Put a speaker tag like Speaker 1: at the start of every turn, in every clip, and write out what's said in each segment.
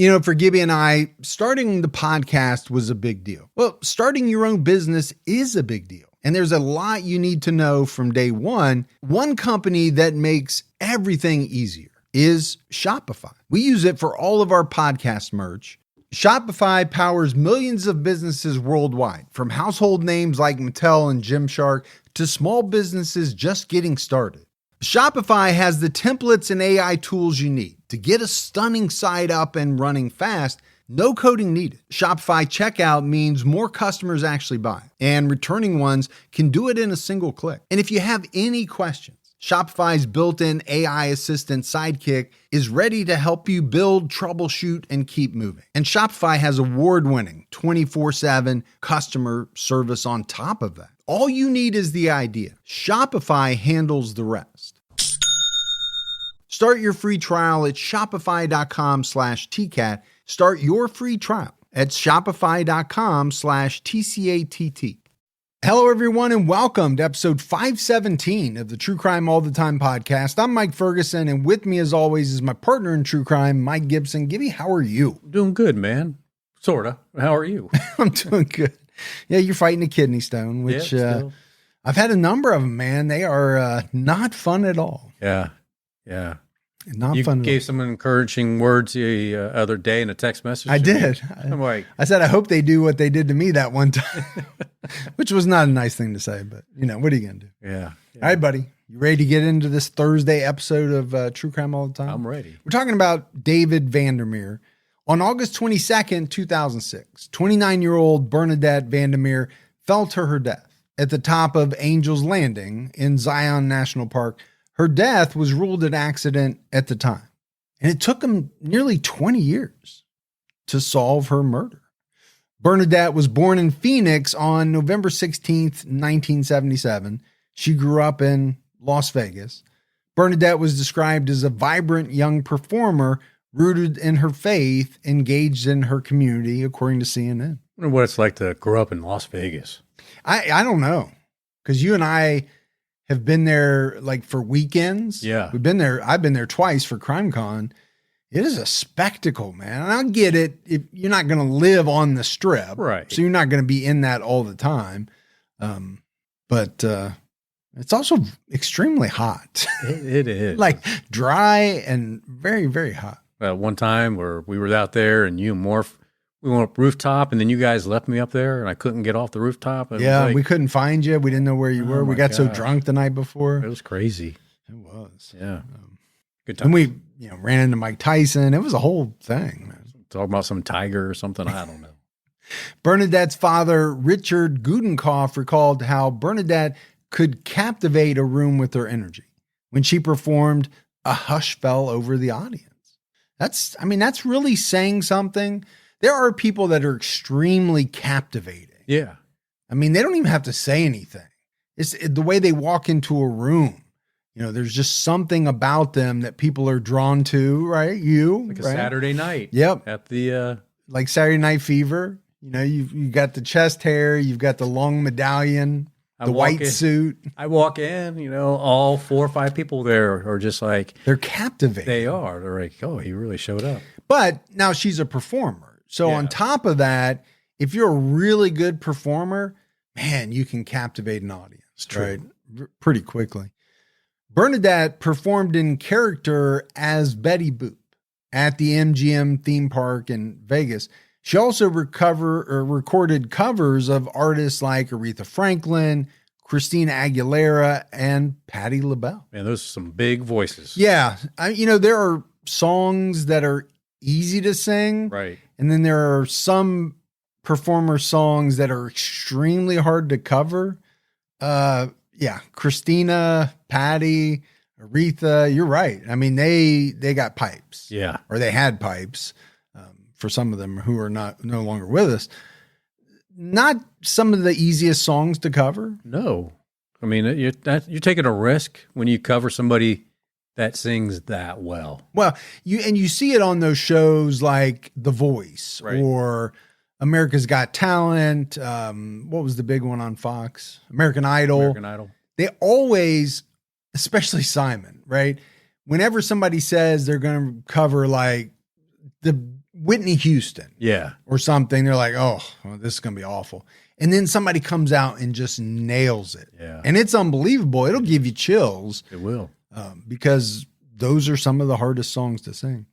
Speaker 1: You know, for Gibby and I, starting the podcast was a big deal. Well, starting your own business is a big deal. And there's a lot you need to know from day one. One company that makes everything easier is Shopify. We use it for all of our podcast merch. Shopify powers millions of businesses worldwide, from household names like Mattel and Gymshark to small businesses just getting started. Shopify has the templates and AI tools you need to get a stunning site up and running fast. No coding needed. Shopify checkout means more customers actually buy, and returning ones can do it in a single click. And if you have any questions, Shopify's built-in AI assistant Sidekick is ready to help you build, troubleshoot, and keep moving. And Shopify has award-winning 24/7 customer service on top of that. All you need is the idea. Shopify handles the rest. Start your free trial at shopify.com/TCAT. Start your free trial at shopify.com/TCATT. Hello, everyone, and welcome to episode 517 of the True Crime All the Time podcast. I'm Mike Ferguson, and with me, as always, is my partner in true crime, Mike Gibson. Gibby, how are you?
Speaker 2: Doing good, man. Sorta. How are you?
Speaker 1: I'm doing good. Yeah, you're fighting a kidney stone, which I've had a number of them, man. They are not fun at all.
Speaker 2: Yeah.
Speaker 1: Not
Speaker 2: you
Speaker 1: fun.
Speaker 2: You gave some encouraging words the other day in a text message.
Speaker 1: I did.
Speaker 2: I'm like,
Speaker 1: I said, I hope they do what they did to me that one time, which was not a nice thing to say, but you know, what are you going to do?
Speaker 2: Yeah.
Speaker 1: All right, buddy. You ready to get into this Thursday episode of True Crime All the Time?
Speaker 2: I'm ready.
Speaker 1: We're talking about David Vander Meer. On August 22nd, 2006, 29-year-old Bernadette Vander Meer fell to her death at the top of Angel's Landing in Zion National Park. Her death was ruled an accident at the time, and it took him nearly 20 years to solve her murder. Bernadette was born in Phoenix on November 16th, 1977. She grew up in Las Vegas. Bernadette was described as a vibrant young performer rooted in her faith, engaged in her community, according to CNN.
Speaker 2: I wonder what it's like to grow up in Las Vegas.
Speaker 1: I don't know, because you and I have been there like for weekends.
Speaker 2: Yeah.
Speaker 1: We've been there. I've been there twice for CrimeCon. It is a spectacle, man. And I get it. If you're not going to live on the strip.
Speaker 2: Right.
Speaker 1: So you're not going to be in that all the time. But it's also extremely hot.
Speaker 2: It is.
Speaker 1: Like dry and very, very hot.
Speaker 2: One time where we were out there and you and Morph, we went up rooftop and then you guys left me up there and I couldn't get off the rooftop.
Speaker 1: Yeah, we couldn't find you. We didn't know where you were. We got so drunk the night before.
Speaker 2: It was crazy.
Speaker 1: It was.
Speaker 2: Yeah. Good time.
Speaker 1: And we ran into Mike Tyson. It was a whole thing, man.
Speaker 2: Talk about some tiger or something. I don't know.
Speaker 1: Bernadette's father, Richard Gudenkoff, recalled how Bernadette could captivate a room with her energy. When she performed, a hush fell over the audience. That's really saying something. There are people that are extremely captivating.
Speaker 2: Yeah.
Speaker 1: I mean, they don't even have to say anything. It's the way they walk into a room. You know, there's just something about them that people are drawn to, right?
Speaker 2: Like a Saturday night.
Speaker 1: Yep.
Speaker 2: At the
Speaker 1: like Saturday Night Fever. You know, you got the chest hair, you've got the long medallion, the white suit.
Speaker 2: I walk in, all 4 or 5 people there are just like,
Speaker 1: they're captivating.
Speaker 2: They are. They're like, oh, he really showed up.
Speaker 1: But now she's a performer. So on top of that, if you're a really good performer, man, you can captivate an audience, right? Pretty quickly. Bernadette performed in character as Betty Boop at the MGM theme park in Vegas. She also recorded covers of artists like Aretha Franklin, Christina Aguilera, and Patti LaBelle.
Speaker 2: Man, those are some big voices.
Speaker 1: Yeah. There are songs that are easy to sing.
Speaker 2: Right.
Speaker 1: And then there are some performer songs that are extremely hard to cover. Christina, Patti, Aretha, you're right. I mean, they got pipes.
Speaker 2: Yeah.
Speaker 1: Or they had pipes. For some of them who are no longer with us. Not some of the easiest songs to cover.
Speaker 2: No. I mean, you're taking a risk when you cover somebody that sings that well.
Speaker 1: Well, you see it on those shows like The Voice or America's Got Talent. What was the big one on Fox? American Idol. They always, especially Simon, right? Whenever somebody says they're going to cover like Whitney Houston
Speaker 2: Yeah.
Speaker 1: or something. They're like, oh, well, this is going to be awful. And then somebody comes out and just nails it.
Speaker 2: Yeah.
Speaker 1: And it's unbelievable. It'll give you chills.
Speaker 2: It will.
Speaker 1: Because those are some of the hardest songs to sing.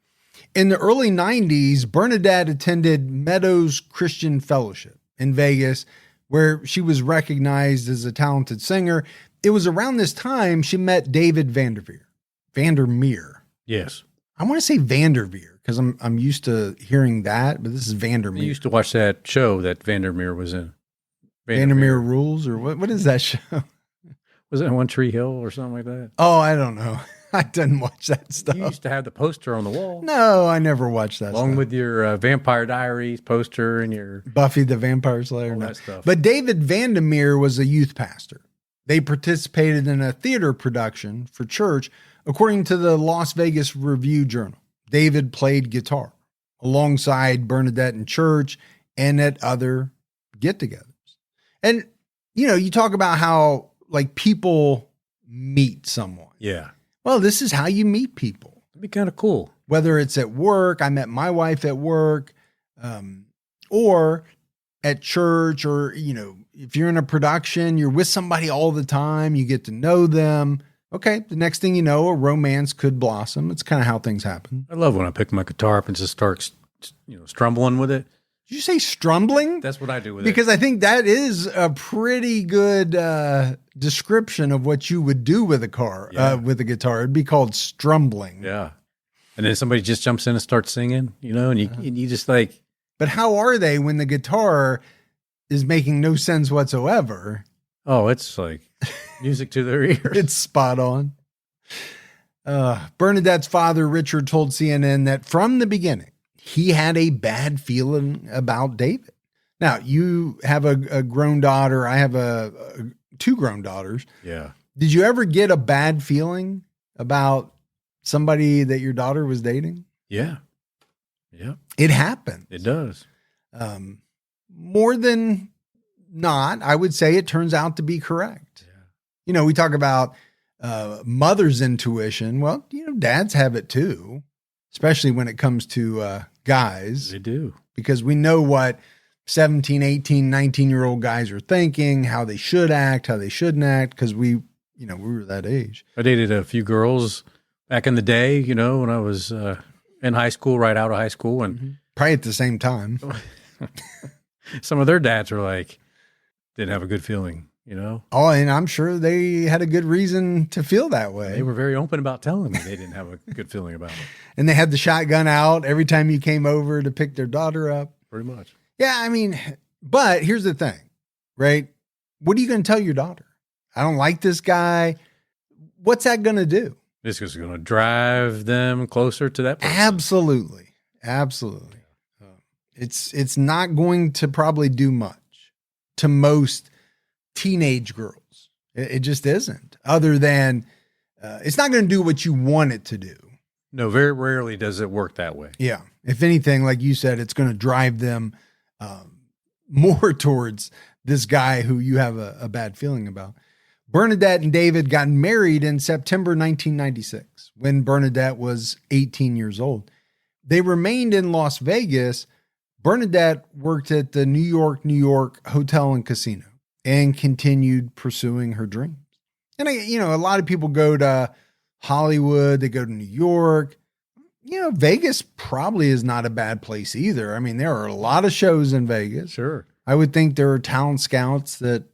Speaker 1: In the early 90s, Bernadette attended Meadows Christian Fellowship in Vegas, where she was recognized as a talented singer. It was around this time she met David Vander Meer.
Speaker 2: Yes.
Speaker 1: I want to say Vanderveer because I'm used to hearing that, but this is Vander
Speaker 2: I
Speaker 1: Meer.
Speaker 2: used to watch that show that Vander Meer was in.
Speaker 1: Vandermeer Rules, or what is that show?
Speaker 2: Was it One Tree Hill or something like that?
Speaker 1: Oh, I don't know. I didn't watch that stuff.
Speaker 2: You used to have the poster on the wall.
Speaker 1: No, I never watched that
Speaker 2: Along
Speaker 1: stuff.
Speaker 2: with your Vampire Diaries poster and your
Speaker 1: Buffy the Vampire Slayer.
Speaker 2: all
Speaker 1: No.
Speaker 2: that stuff.
Speaker 1: But David Vander Meer was a youth pastor. They participated in a theater production for church, according to the Las Vegas Review-Journal. David played guitar alongside Bernadette in church and at other get-togethers. And, you know, you talk about how like people meet someone.
Speaker 2: Yeah.
Speaker 1: Well, this is how you meet people.
Speaker 2: It'd be kind of cool.
Speaker 1: Whether it's at work, I met my wife at work, or at church, or, you know, if you're in a production, you're with somebody all the time, you get to know them. Okay, the next thing you know, a romance could blossom. It's kind of how things happen.
Speaker 2: I love when I pick my guitar up and just start, strumbling with it.
Speaker 1: Did you say strumbling?
Speaker 2: That's what I do with
Speaker 1: Because I think that is a pretty good description of what you would do with a car, with a guitar. It'd be called strumbling.
Speaker 2: it. Yeah. And then somebody just jumps in and starts singing, and you just like.
Speaker 1: But how are they when the guitar is making no sense whatsoever?
Speaker 2: Oh, it's like music to their ears.
Speaker 1: It's spot on. Bernadette's father, Richard, told CNN that from the beginning, he had a bad feeling about David. Now, you have a grown daughter. I have two grown daughters.
Speaker 2: Yeah.
Speaker 1: Did you ever get a bad feeling about somebody that your daughter was dating?
Speaker 2: Yeah. Yeah.
Speaker 1: It happened.
Speaker 2: It does.
Speaker 1: More than not, I would say it turns out to be correct.
Speaker 2: Yeah.
Speaker 1: You know, we talk about mother's intuition. Well, dads have it too, especially when it comes to guys.
Speaker 2: They do.
Speaker 1: Because we know what 17, 18, 19-year-old guys are thinking, how they should act, how they shouldn't act, because we were that age.
Speaker 2: I dated a few girls back in the day, when I was in high school, right out of high school. And
Speaker 1: probably at the same time.
Speaker 2: some of their dads were like, didn't have a good feeling,
Speaker 1: Oh, and I'm sure they had a good reason to feel that way.
Speaker 2: They were very open about telling me they didn't have a good feeling about it.
Speaker 1: And they had the shotgun out every time you came over to pick their daughter up.
Speaker 2: Pretty much.
Speaker 1: Yeah, I mean, but here's the thing, right? What are you going to tell your daughter? I don't like this guy. What's that going to do?
Speaker 2: This is going to drive them closer to that person.
Speaker 1: Absolutely. Absolutely. It's not going to probably do much to most teenage girls. It just isn't, other than it's not going to do what you want it to do.
Speaker 2: No, very rarely does it work that way.
Speaker 1: Yeah. If anything, like you said, it's going to drive them more towards this guy who you have a bad feeling about. Bernadette and David got married in September 1996 when Bernadette was 18 years old. They remained in Las Vegas. Bernadette worked at the New York Hotel and Casino and continued pursuing her dreams. And a lot of people go to Hollywood, they go to New York. Vegas probably is not a bad place either. I mean, there are a lot of shows in Vegas.
Speaker 2: Sure.
Speaker 1: I would think there are talent scouts that,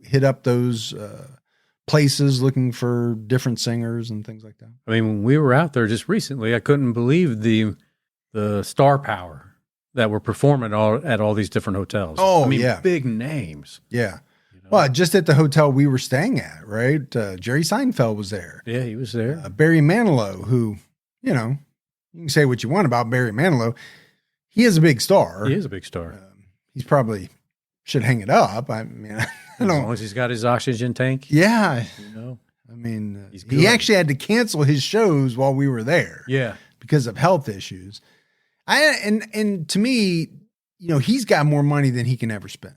Speaker 1: hit up those places looking for different singers and things like that.
Speaker 2: I mean, when we were out there just recently, I couldn't believe the star power that were performing at all these different hotels.
Speaker 1: Oh,
Speaker 2: I mean,
Speaker 1: yeah.
Speaker 2: Big names.
Speaker 1: Yeah. Well, just at the hotel we were staying at, right? Jerry Seinfeld was there.
Speaker 2: Yeah, he was there.
Speaker 1: Barry Manilow, who, you can say what you want about Barry Manilow. He is a big star.
Speaker 2: He is a big star.
Speaker 1: He's probably should hang it up. I mean, I
Speaker 2: As
Speaker 1: don't.
Speaker 2: long as he's got his oxygen tank.
Speaker 1: Yeah.
Speaker 2: I
Speaker 1: mean,
Speaker 2: he's
Speaker 1: he
Speaker 2: good.
Speaker 1: actually had to cancel his shows while we were there.
Speaker 2: Yeah.
Speaker 1: Because of health issues. And to me, he's got more money than he can ever spend.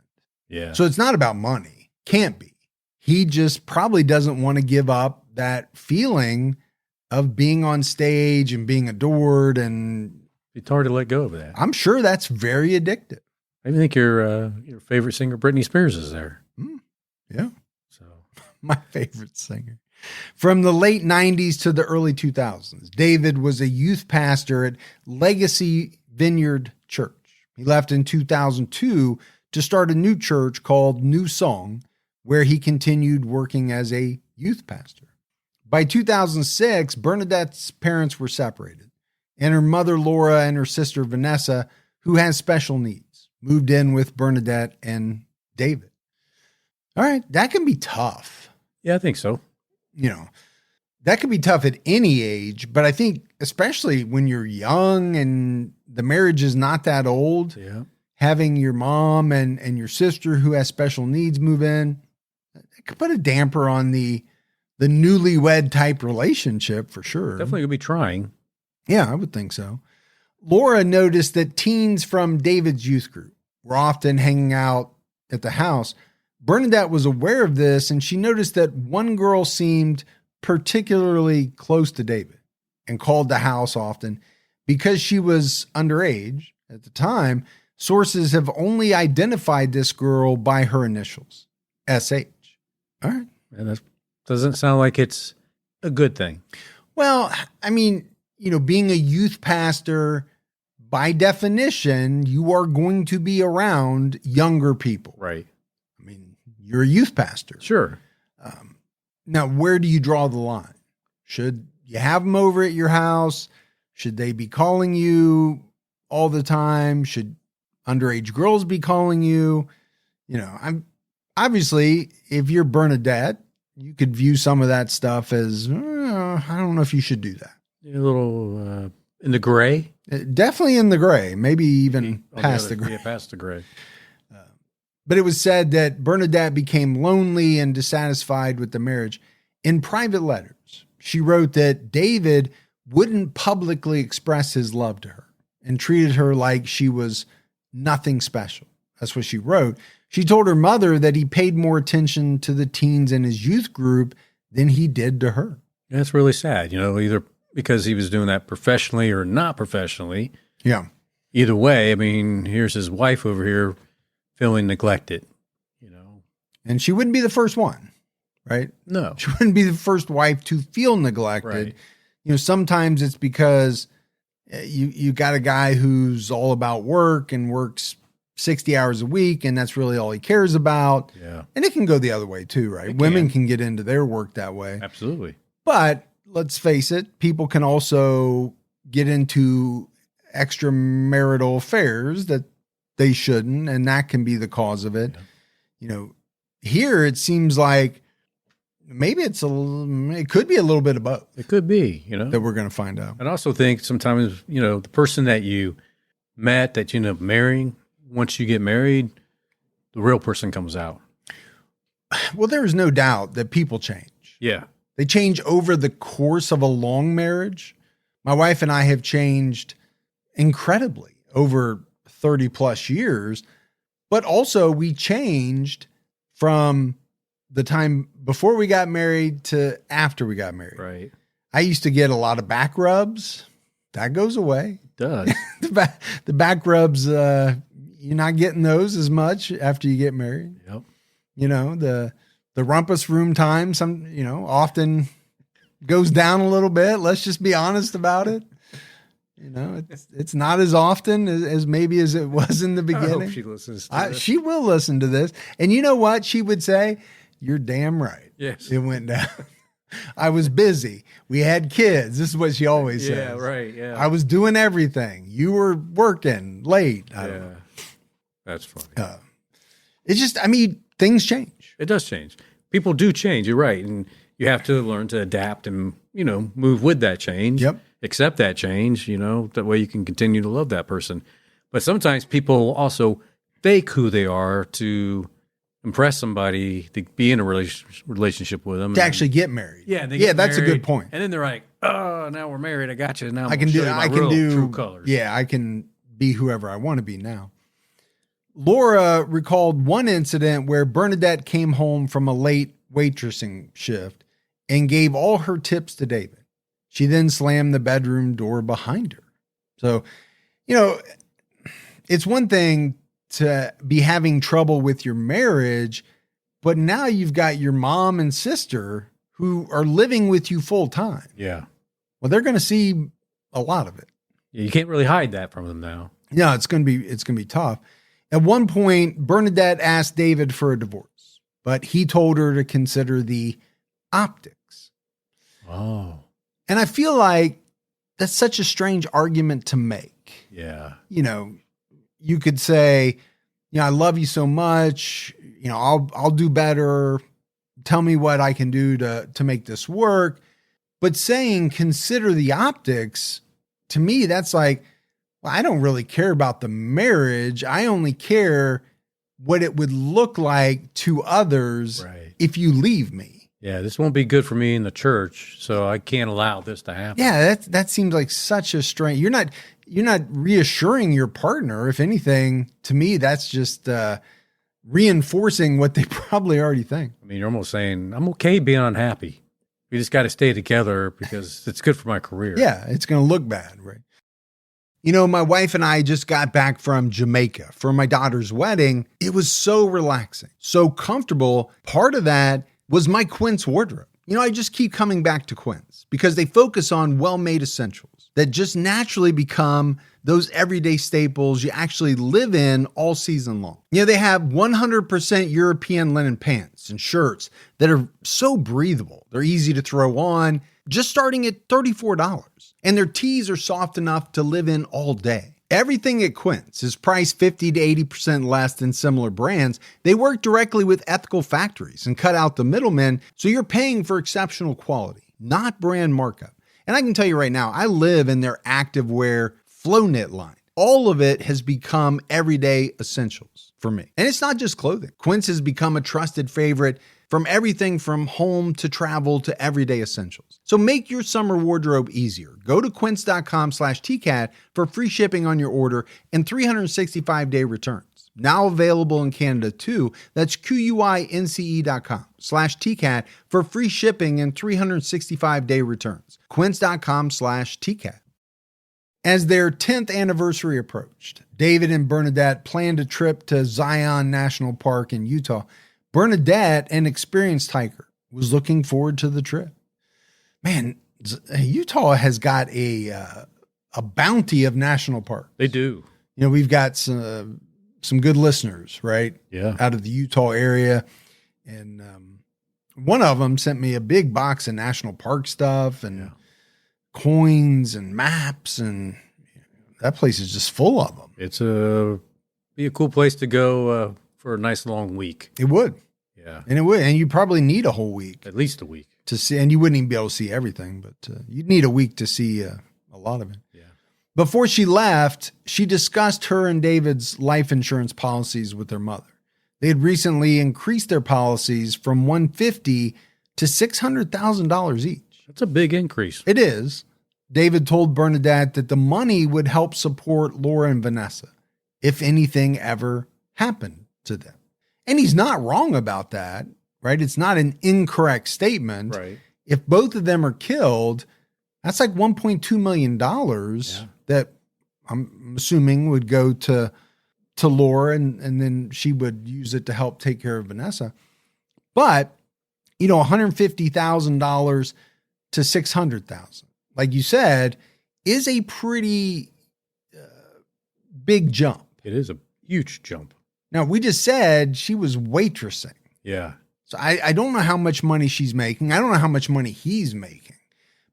Speaker 2: Yeah.
Speaker 1: So it's not about money. Can't be. He just probably doesn't want to give up that feeling of being on stage and being adored and
Speaker 2: It's hard to let go of that.
Speaker 1: I'm sure that's very addictive.
Speaker 2: I even think your favorite singer, Britney Spears, is there.
Speaker 1: Yeah.
Speaker 2: So
Speaker 1: My favorite singer. From the late 90s to the early 2000s, David was a youth pastor at Legacy Vineyard Church. He left in 2002 to start a new church called New Song, where he continued working as a youth pastor. By 2006, Bernadette's parents were separated, and her mother, Laura, and her sister, Vanessa, who has special needs, moved in with Bernadette and David. All right, that can be tough.
Speaker 2: yeah, I think so.
Speaker 1: You know, that could be tough at any age, but I think especially when you're young and the marriage is not that old,
Speaker 2: Yeah.
Speaker 1: having your mom and your sister who has special needs move in, it could put a damper on the newlywed type relationship for sure.
Speaker 2: Definitely going to be trying.
Speaker 1: Yeah, I would think so. Laura noticed that teens from David's youth group were often hanging out at the house. Bernadette was aware of this, and she noticed that one girl seemed particularly close to David and called the house often. Because she was underage at the time, sources have only identified this girl by her initials, SH. All right.
Speaker 2: And that doesn't sound like it's a good thing.
Speaker 1: Well, I mean, being a youth pastor, by definition, you are going to be around younger people.
Speaker 2: Right.
Speaker 1: I mean, you're a youth pastor.
Speaker 2: Sure.
Speaker 1: Now, where do you draw the line? Should you have them over at your house? Should they be calling you all the time? Should underage girls be calling you? I'm obviously, if you're Bernadette, you could view some of that stuff as, I don't know if you should do that.
Speaker 2: A little in the gray.
Speaker 1: Definitely in the gray, maybe even past the gray.
Speaker 2: Yeah, past the gray.
Speaker 1: But it was said that Bernadette became lonely and dissatisfied with the marriage. In private letters, she wrote that David wouldn't publicly express his love to her and treated her like she was nothing special. That's what she wrote. She told her mother that he paid more attention to the teens in his youth group than he did to her.
Speaker 2: That's really sad, either because he was doing that professionally or not professionally.
Speaker 1: Yeah.
Speaker 2: Either way, I mean, here's his wife over here feeling neglected,
Speaker 1: And she wouldn't be the first one, right?
Speaker 2: No.
Speaker 1: She wouldn't be the first wife to feel neglected.
Speaker 2: Right.
Speaker 1: Sometimes it's because you got a guy who's all about work and works 60 hours a week, and that's really all he cares about.
Speaker 2: Yeah.
Speaker 1: And it can go the other way too, right? Women can get into their work that way.
Speaker 2: Absolutely.
Speaker 1: But let's face it, people can also get into extramarital affairs that they shouldn't, and that can be the cause of it.
Speaker 2: Yeah.
Speaker 1: Here it seems like maybe it could be a little bit of both.
Speaker 2: It could be,
Speaker 1: that we're going to find out.
Speaker 2: I also think sometimes, the person that you met, that you end up marrying, once you get married, the real person comes out.
Speaker 1: Well, there is no doubt that people change.
Speaker 2: Yeah.
Speaker 1: They change over the course of a long marriage. My wife and I have changed incredibly over 30 plus years, but also we changed from the time before we got married to after we got married.
Speaker 2: Right.
Speaker 1: I used to get a lot of back rubs. That goes away.
Speaker 2: It does.
Speaker 1: The back rubs, you're not getting those as much after you get married.
Speaker 2: Yep.
Speaker 1: The rumpus room time, often goes down a little bit. Let's just be honest about it. It's not as often as maybe as it was in the beginning.
Speaker 2: I hope she listens to this.
Speaker 1: She will listen to this. And you know what she would say? You're damn right.
Speaker 2: Yes.
Speaker 1: It went down. I was busy. We had kids. This is what she always says.
Speaker 2: Yeah, right. Yeah.
Speaker 1: I was doing everything. You were working late. I don't know.
Speaker 2: That's funny.
Speaker 1: It's just, things change.
Speaker 2: It does change. People do change. You're right. And you have to learn to adapt and, move with that change.
Speaker 1: Yep.
Speaker 2: Accept that change, that way you can continue to love that person. But sometimes people also fake who they are to impress somebody, to be in a relationship with them.
Speaker 1: To actually get married.
Speaker 2: Yeah.
Speaker 1: That's a good point.
Speaker 2: And then they're like, oh, now we're married. I got you. Now
Speaker 1: I can do
Speaker 2: true colors.
Speaker 1: Yeah, I can be whoever I want to be now. Laura recalled one incident where Bernadette came home from a late waitressing shift and gave all her tips to David. She then slammed the bedroom door behind her. So You know, it's one thing to be having trouble with your marriage, but now you've got your mom and sister who are living with you full time.
Speaker 2: Yeah.
Speaker 1: Well, they're going to see a lot of it.
Speaker 2: You can't really hide that from them now.
Speaker 1: No, it's going to be tough. At one point, Bernadette asked David for a divorce, but he told her to consider the optics.
Speaker 2: Oh.
Speaker 1: And I feel like that's such a strange argument to make.
Speaker 2: Yeah.
Speaker 1: You know, you could say, you know, I love you so much, you know, I'll do better. Tell me what I can do to make this work. But saying consider the optics, to me, that's like, well, I don't really care about the marriage. I only care what it would look like to others if you leave me.
Speaker 2: Yeah, this won't be good for me in the church, so I can't allow this to happen.
Speaker 1: Yeah, that seems like such a strange. You're not reassuring your partner. If anything, to me, that's just reinforcing what they probably already think.
Speaker 2: I mean, you're almost saying, I'm okay being unhappy. We just got to stay together because it's good for my career.
Speaker 1: Yeah, it's going to look bad, right? You know, my wife and I just got back from Jamaica for my daughter's wedding. It was so relaxing, so comfortable. Part of that was my Quince wardrobe. You know, I just keep coming back to Quince because they focus on well-made essentials that just naturally become those everyday staples you actually live in all season long. You know, they have 100% European linen pants and shirts that are so breathable. They're easy to throw on, just starting at $34. And their tees are soft enough to live in all day. Everything at Quince is priced 50 to 80% less than similar brands. They work directly with ethical factories and cut out the middlemen, so you're paying for exceptional quality, not brand markup. And I can tell you right now, I live in their activewear flow knit line. All of it has become everyday essentials for me. And it's not just clothing. Quince has become a trusted favorite from everything from home to travel to everyday essentials. So make your summer wardrobe easier. Go to quince.com/TCAT for free shipping on your order and 365-day returns. Now available in Canada too. That's QUINCE.com/TCAT for free shipping and 365-day returns. Quince.com/TCAT. As their 10th anniversary approached, David and Bernadette planned a trip to Zion National Park in Utah. Bernadette, an experienced hiker, was looking forward to the trip. Man, Utah has got a bounty of national parks.
Speaker 2: They do.
Speaker 1: You know, we've got some good listeners, right?
Speaker 2: Yeah.
Speaker 1: Out of the Utah area. And one of them sent me a big box of national park stuff and coins and maps. And that place is just full of them.
Speaker 2: It's be a cool place to go for a nice long week.
Speaker 1: It would.
Speaker 2: Yeah.
Speaker 1: And it would. And you probably need a whole week.
Speaker 2: At least a week.
Speaker 1: To see, and you wouldn't even be able to see everything, but you'd need a week to see a lot of it.
Speaker 2: Yeah.
Speaker 1: Before she left, she discussed her and David's life insurance policies with their mother. They had recently increased their policies from $150,000 to $600,000 each.
Speaker 2: That's a big increase.
Speaker 1: It is. David told Bernadette that the money would help support Laura and Vanessa if anything ever happened to them. And he's not wrong about that. Right? It's not an incorrect statement.
Speaker 2: Right.
Speaker 1: If both of them are killed, that's like $1.2 million that I'm assuming would go to Laura and then she would use it to help take care of Vanessa. But, you know, $150,000 to $600,000, like you said, is a pretty big jump.
Speaker 2: It is a huge jump.
Speaker 1: Now, we just said she was waitressing.
Speaker 2: Yeah.
Speaker 1: So I don't know how much money she's making. I don't know how much money he's making.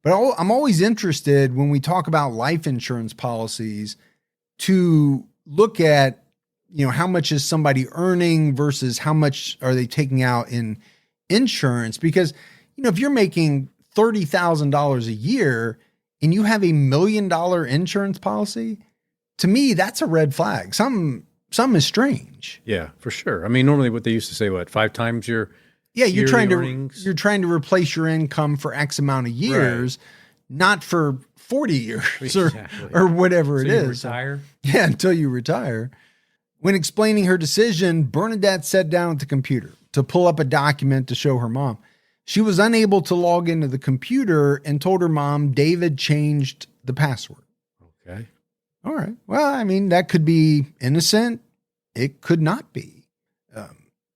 Speaker 1: But I'm always interested when we talk about life insurance policies to look at, you know, how much is somebody earning versus how much are they taking out in insurance? Because, you know, if you're making $30,000 a year and you have $1 million insurance policy, to me, that's a red flag. Something is strange.
Speaker 2: Yeah, for sure. I mean, normally what they used to say, 5 times your
Speaker 1: you're trying
Speaker 2: earnings?
Speaker 1: You're trying to replace your income for X amount of years, not for 40 years or whatever it is.
Speaker 2: Retire?
Speaker 1: Yeah, until you retire. When explaining her decision, Bernadette sat down at the computer to pull up a document to show her mom. She was unable to log into the computer and told her mom David changed the password.
Speaker 2: Okay.
Speaker 1: All right. Well, I mean, that could be innocent. It could not be.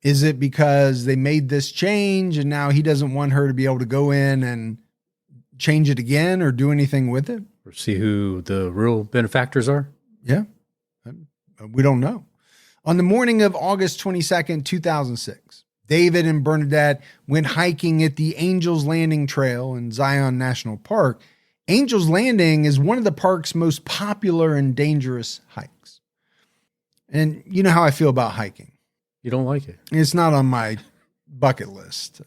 Speaker 1: Is it because they made this change and now he doesn't want her to be able to go in and change it again or do anything with it?
Speaker 2: Or see who the real benefactors are?
Speaker 1: Yeah. We don't know. On the morning of August 22nd, 2006, David and Bernadette went hiking at the Angels Landing Trail in Zion National Park. Angels Landing is one of the park's most popular and dangerous hikes. And you know how I feel about hiking.
Speaker 2: You don't like it?
Speaker 1: It's not on my bucket list.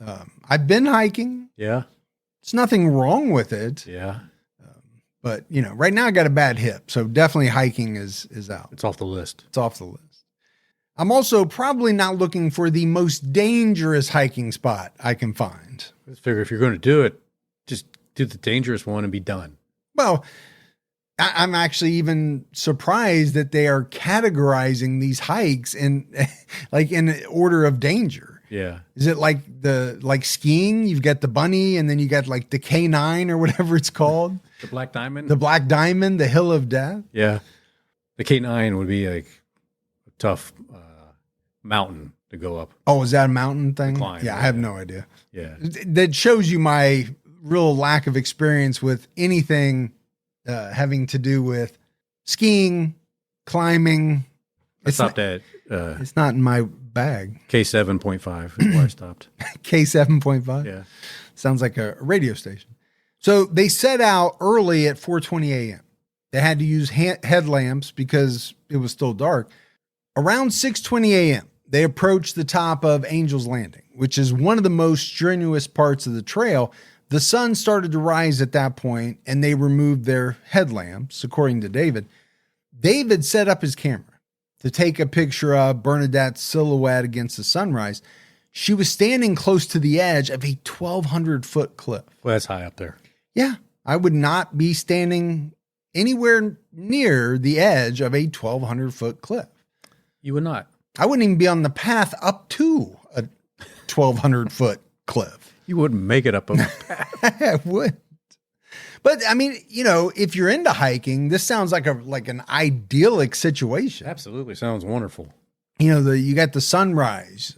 Speaker 1: I've been hiking.
Speaker 2: Yeah.
Speaker 1: There's nothing wrong with it.
Speaker 2: Yeah.
Speaker 1: But, you know, right now I got a bad hip. So definitely hiking is out.
Speaker 2: It's off the list.
Speaker 1: It's off the list. I'm also probably not looking for the most dangerous hiking spot I can find.
Speaker 2: Let's figure if you're going to do it, just do the dangerous one and be done.
Speaker 1: Well, I'm actually even surprised that they are categorizing these hikes in like in order of danger.
Speaker 2: Yeah.
Speaker 1: Is it like skiing? You've got the bunny and then you got like the K9 or whatever it's called.
Speaker 2: The Black Diamond?
Speaker 1: The Black Diamond, the Hill of Death.
Speaker 2: Yeah. The K9 would be like a tough mountain to go up.
Speaker 1: Oh, is that a mountain thing?
Speaker 2: Climb,
Speaker 1: yeah, I have no idea.
Speaker 2: Yeah.
Speaker 1: That shows you my real lack of experience with anything having to do with skiing, climbing.
Speaker 2: I stopped at
Speaker 1: it's not in my bag.
Speaker 2: K7.5 is where I stopped.
Speaker 1: K7.5?
Speaker 2: Yeah.
Speaker 1: Sounds like a radio station. So they set out early at 4:20 a.m. They had to use headlamps because it was still dark. Around 6:20 a.m., they approached the top of Angel's Landing, which is one of the most strenuous parts of the trail. The sun started to rise at that point, and they removed their headlamps, according to David. David set up his camera to take a picture of Bernadette's silhouette against the sunrise. She was standing close to the edge of a 1,200-foot cliff.
Speaker 2: Well, that's high up there.
Speaker 1: Yeah, I would not be standing anywhere near the edge of a 1,200-foot cliff.
Speaker 2: You would not.
Speaker 1: I wouldn't even be on the path up to a 1,200-foot cliff.
Speaker 2: You wouldn't make it up a path.
Speaker 1: I wouldn't. But I mean, you know, if you're into hiking, this sounds like an idyllic situation.
Speaker 2: Absolutely. Sounds wonderful.
Speaker 1: You know, you got the sunrise.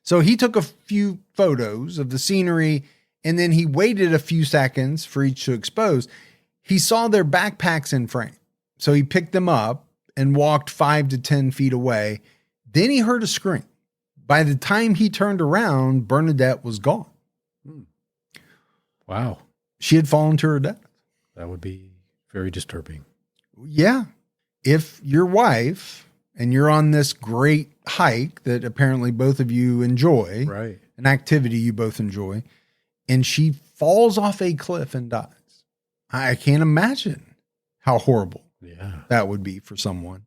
Speaker 1: So he took a few photos of the scenery and then he waited a few seconds for each to expose. He saw their backpacks in frame. So he picked them up and walked 5 to 10 feet away. Then he heard a scream. By the time he turned around, Bernadette was gone.
Speaker 2: Wow.
Speaker 1: She had fallen to her death.
Speaker 2: That would be very disturbing.
Speaker 1: Yeah. If your wife and you're on this great hike that apparently both of you enjoy,
Speaker 2: right,
Speaker 1: an activity you both enjoy, and she falls off a cliff and dies, I can't imagine how horrible that would be for someone.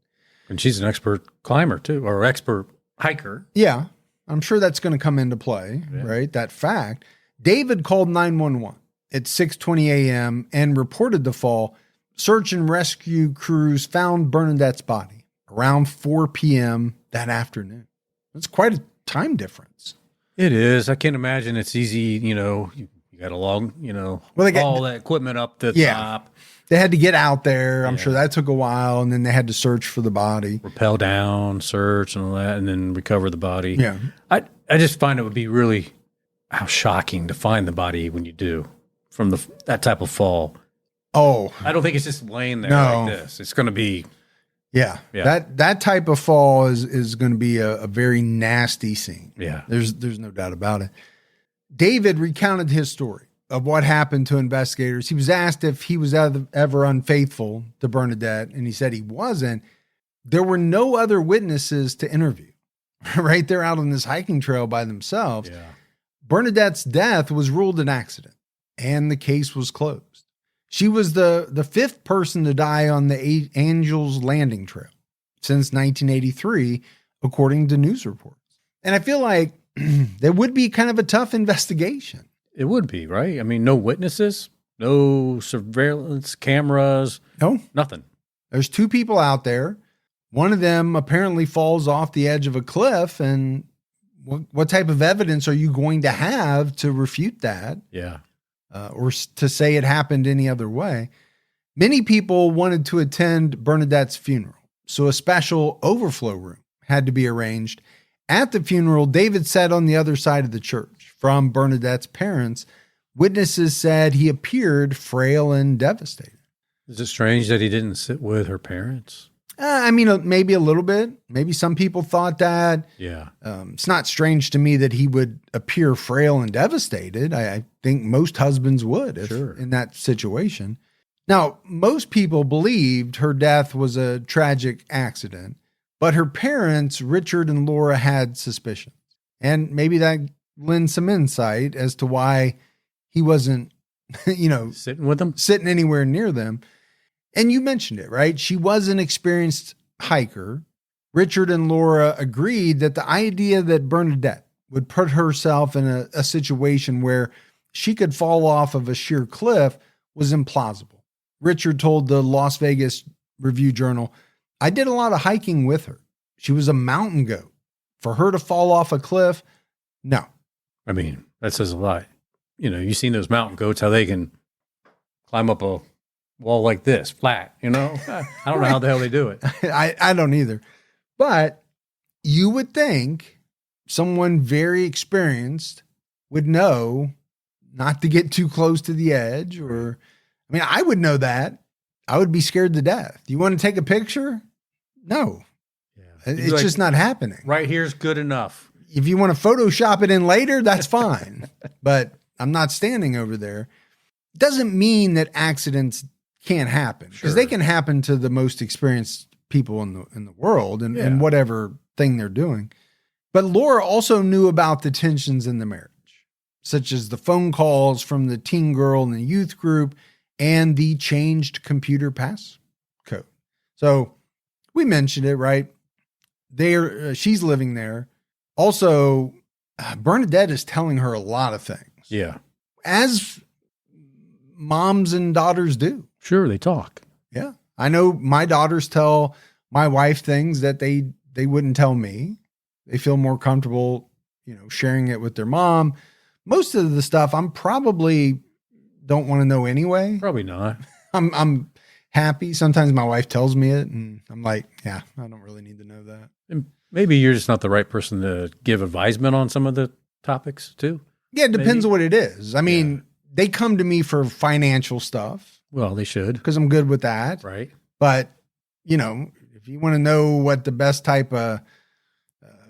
Speaker 2: And she's an expert climber too, or expert hiker.
Speaker 1: Yeah. I'm sure that's going to come into play, right? That fact. David called 911 at 6:20 a.m. and reported the fall. Search and rescue crews found Bernadette's body around 4 p.m. that afternoon. That's quite a time difference.
Speaker 2: It is. I can't imagine it's easy, you know, you got to log, you know, all that equipment up the top.
Speaker 1: They had to get out there. I'm sure that took a while. And then they had to search for the body.
Speaker 2: Rappel down, search and all that, and then recover the body.
Speaker 1: Yeah.
Speaker 2: I just find it would be really shocking to find the body when you do from that type of fall.
Speaker 1: Oh.
Speaker 2: I don't think it's just laying there like this. It's going to be.
Speaker 1: Yeah. That type of fall is going to be a very nasty scene.
Speaker 2: Yeah.
Speaker 1: There's no doubt about it. David recounted his story of what happened to investigators. He was asked if he was ever unfaithful to Bernadette, and he said he wasn't. There were no other witnesses to interview. Right? They're out on this hiking trail by themselves.
Speaker 2: Yeah.
Speaker 1: Bernadette's death was ruled an accident, and the case was closed. She was the fifth person to die on the Angels Landing Trail since 1983, according to news reports. And I feel like that would be kind of a tough investigation.
Speaker 2: It would be, right? I mean, no witnesses, no surveillance cameras.
Speaker 1: No.
Speaker 2: Nothing.
Speaker 1: There's two people out there. One of them apparently falls off the edge of a cliff. And what type of evidence are you going to have to refute that?
Speaker 2: Yeah.
Speaker 1: Or to say it happened any other way? Many people wanted to attend Bernadette's funeral, so a special overflow room had to be arranged. At the funeral, David sat on the other side of the church. From Bernadette's parents, witnesses said he appeared frail and devastated.
Speaker 2: Is it strange that he didn't sit with her parents?
Speaker 1: I mean, maybe a little bit. Maybe some people thought that.
Speaker 2: Yeah.
Speaker 1: It's not strange to me that he would appear frail and devastated. I think most husbands would if in that situation. Now, most people believed her death was a tragic accident, but her parents, Richard and Laura, had suspicions. And maybe that lends some insight as to why he wasn't,
Speaker 2: sitting with them,
Speaker 1: sitting anywhere near them. And you mentioned it, right? She was an experienced hiker. Richard and Laura agreed that the idea that Bernadette would put herself in a situation where she could fall off of a sheer cliff was implausible. Richard told the Las Vegas Review-Journal, "I did a lot of hiking with her. She was a mountain goat. For her to fall off a cliff, no."
Speaker 2: I mean, that says a lot. You've seen those mountain goats, how they can climb up a wall like this, flat, I don't know how the hell they do it.
Speaker 1: I don't either. But you would think someone very experienced would know not to get too close to the edge, or, I would know that. I would be scared to death. You want to take a picture? No.
Speaker 2: Yeah.
Speaker 1: It's just not happening.
Speaker 2: Right here's good enough.
Speaker 1: If you want to Photoshop it in later, that's fine. But I'm not standing over there. Doesn't mean that accidents can't happen, because they can happen to the most experienced people in the world and whatever thing they're doing. But Laura also knew about the tensions in the marriage, such as the phone calls from the teen girl in the youth group and the changed computer passcode. So we mentioned it, right? She's living there. Also, Bernadette is telling her a lot of things.
Speaker 2: Yeah.
Speaker 1: As moms and daughters do.
Speaker 2: Sure, they talk.
Speaker 1: Yeah. I know my daughters tell my wife things that they wouldn't tell me. They feel more comfortable, sharing it with their mom. Most of the stuff I'm probably don't want to know anyway.
Speaker 2: Probably not.
Speaker 1: I'm happy. Sometimes my wife tells me it and I'm like, yeah, I don't really need to know that.
Speaker 2: And maybe you're just not the right person to give advisement on some of the topics too.
Speaker 1: Yeah, it depends on what it is. They come to me for financial stuff.
Speaker 2: Well, they should.
Speaker 1: Because I'm good with that.
Speaker 2: Right.
Speaker 1: But, if you want to know what the best type of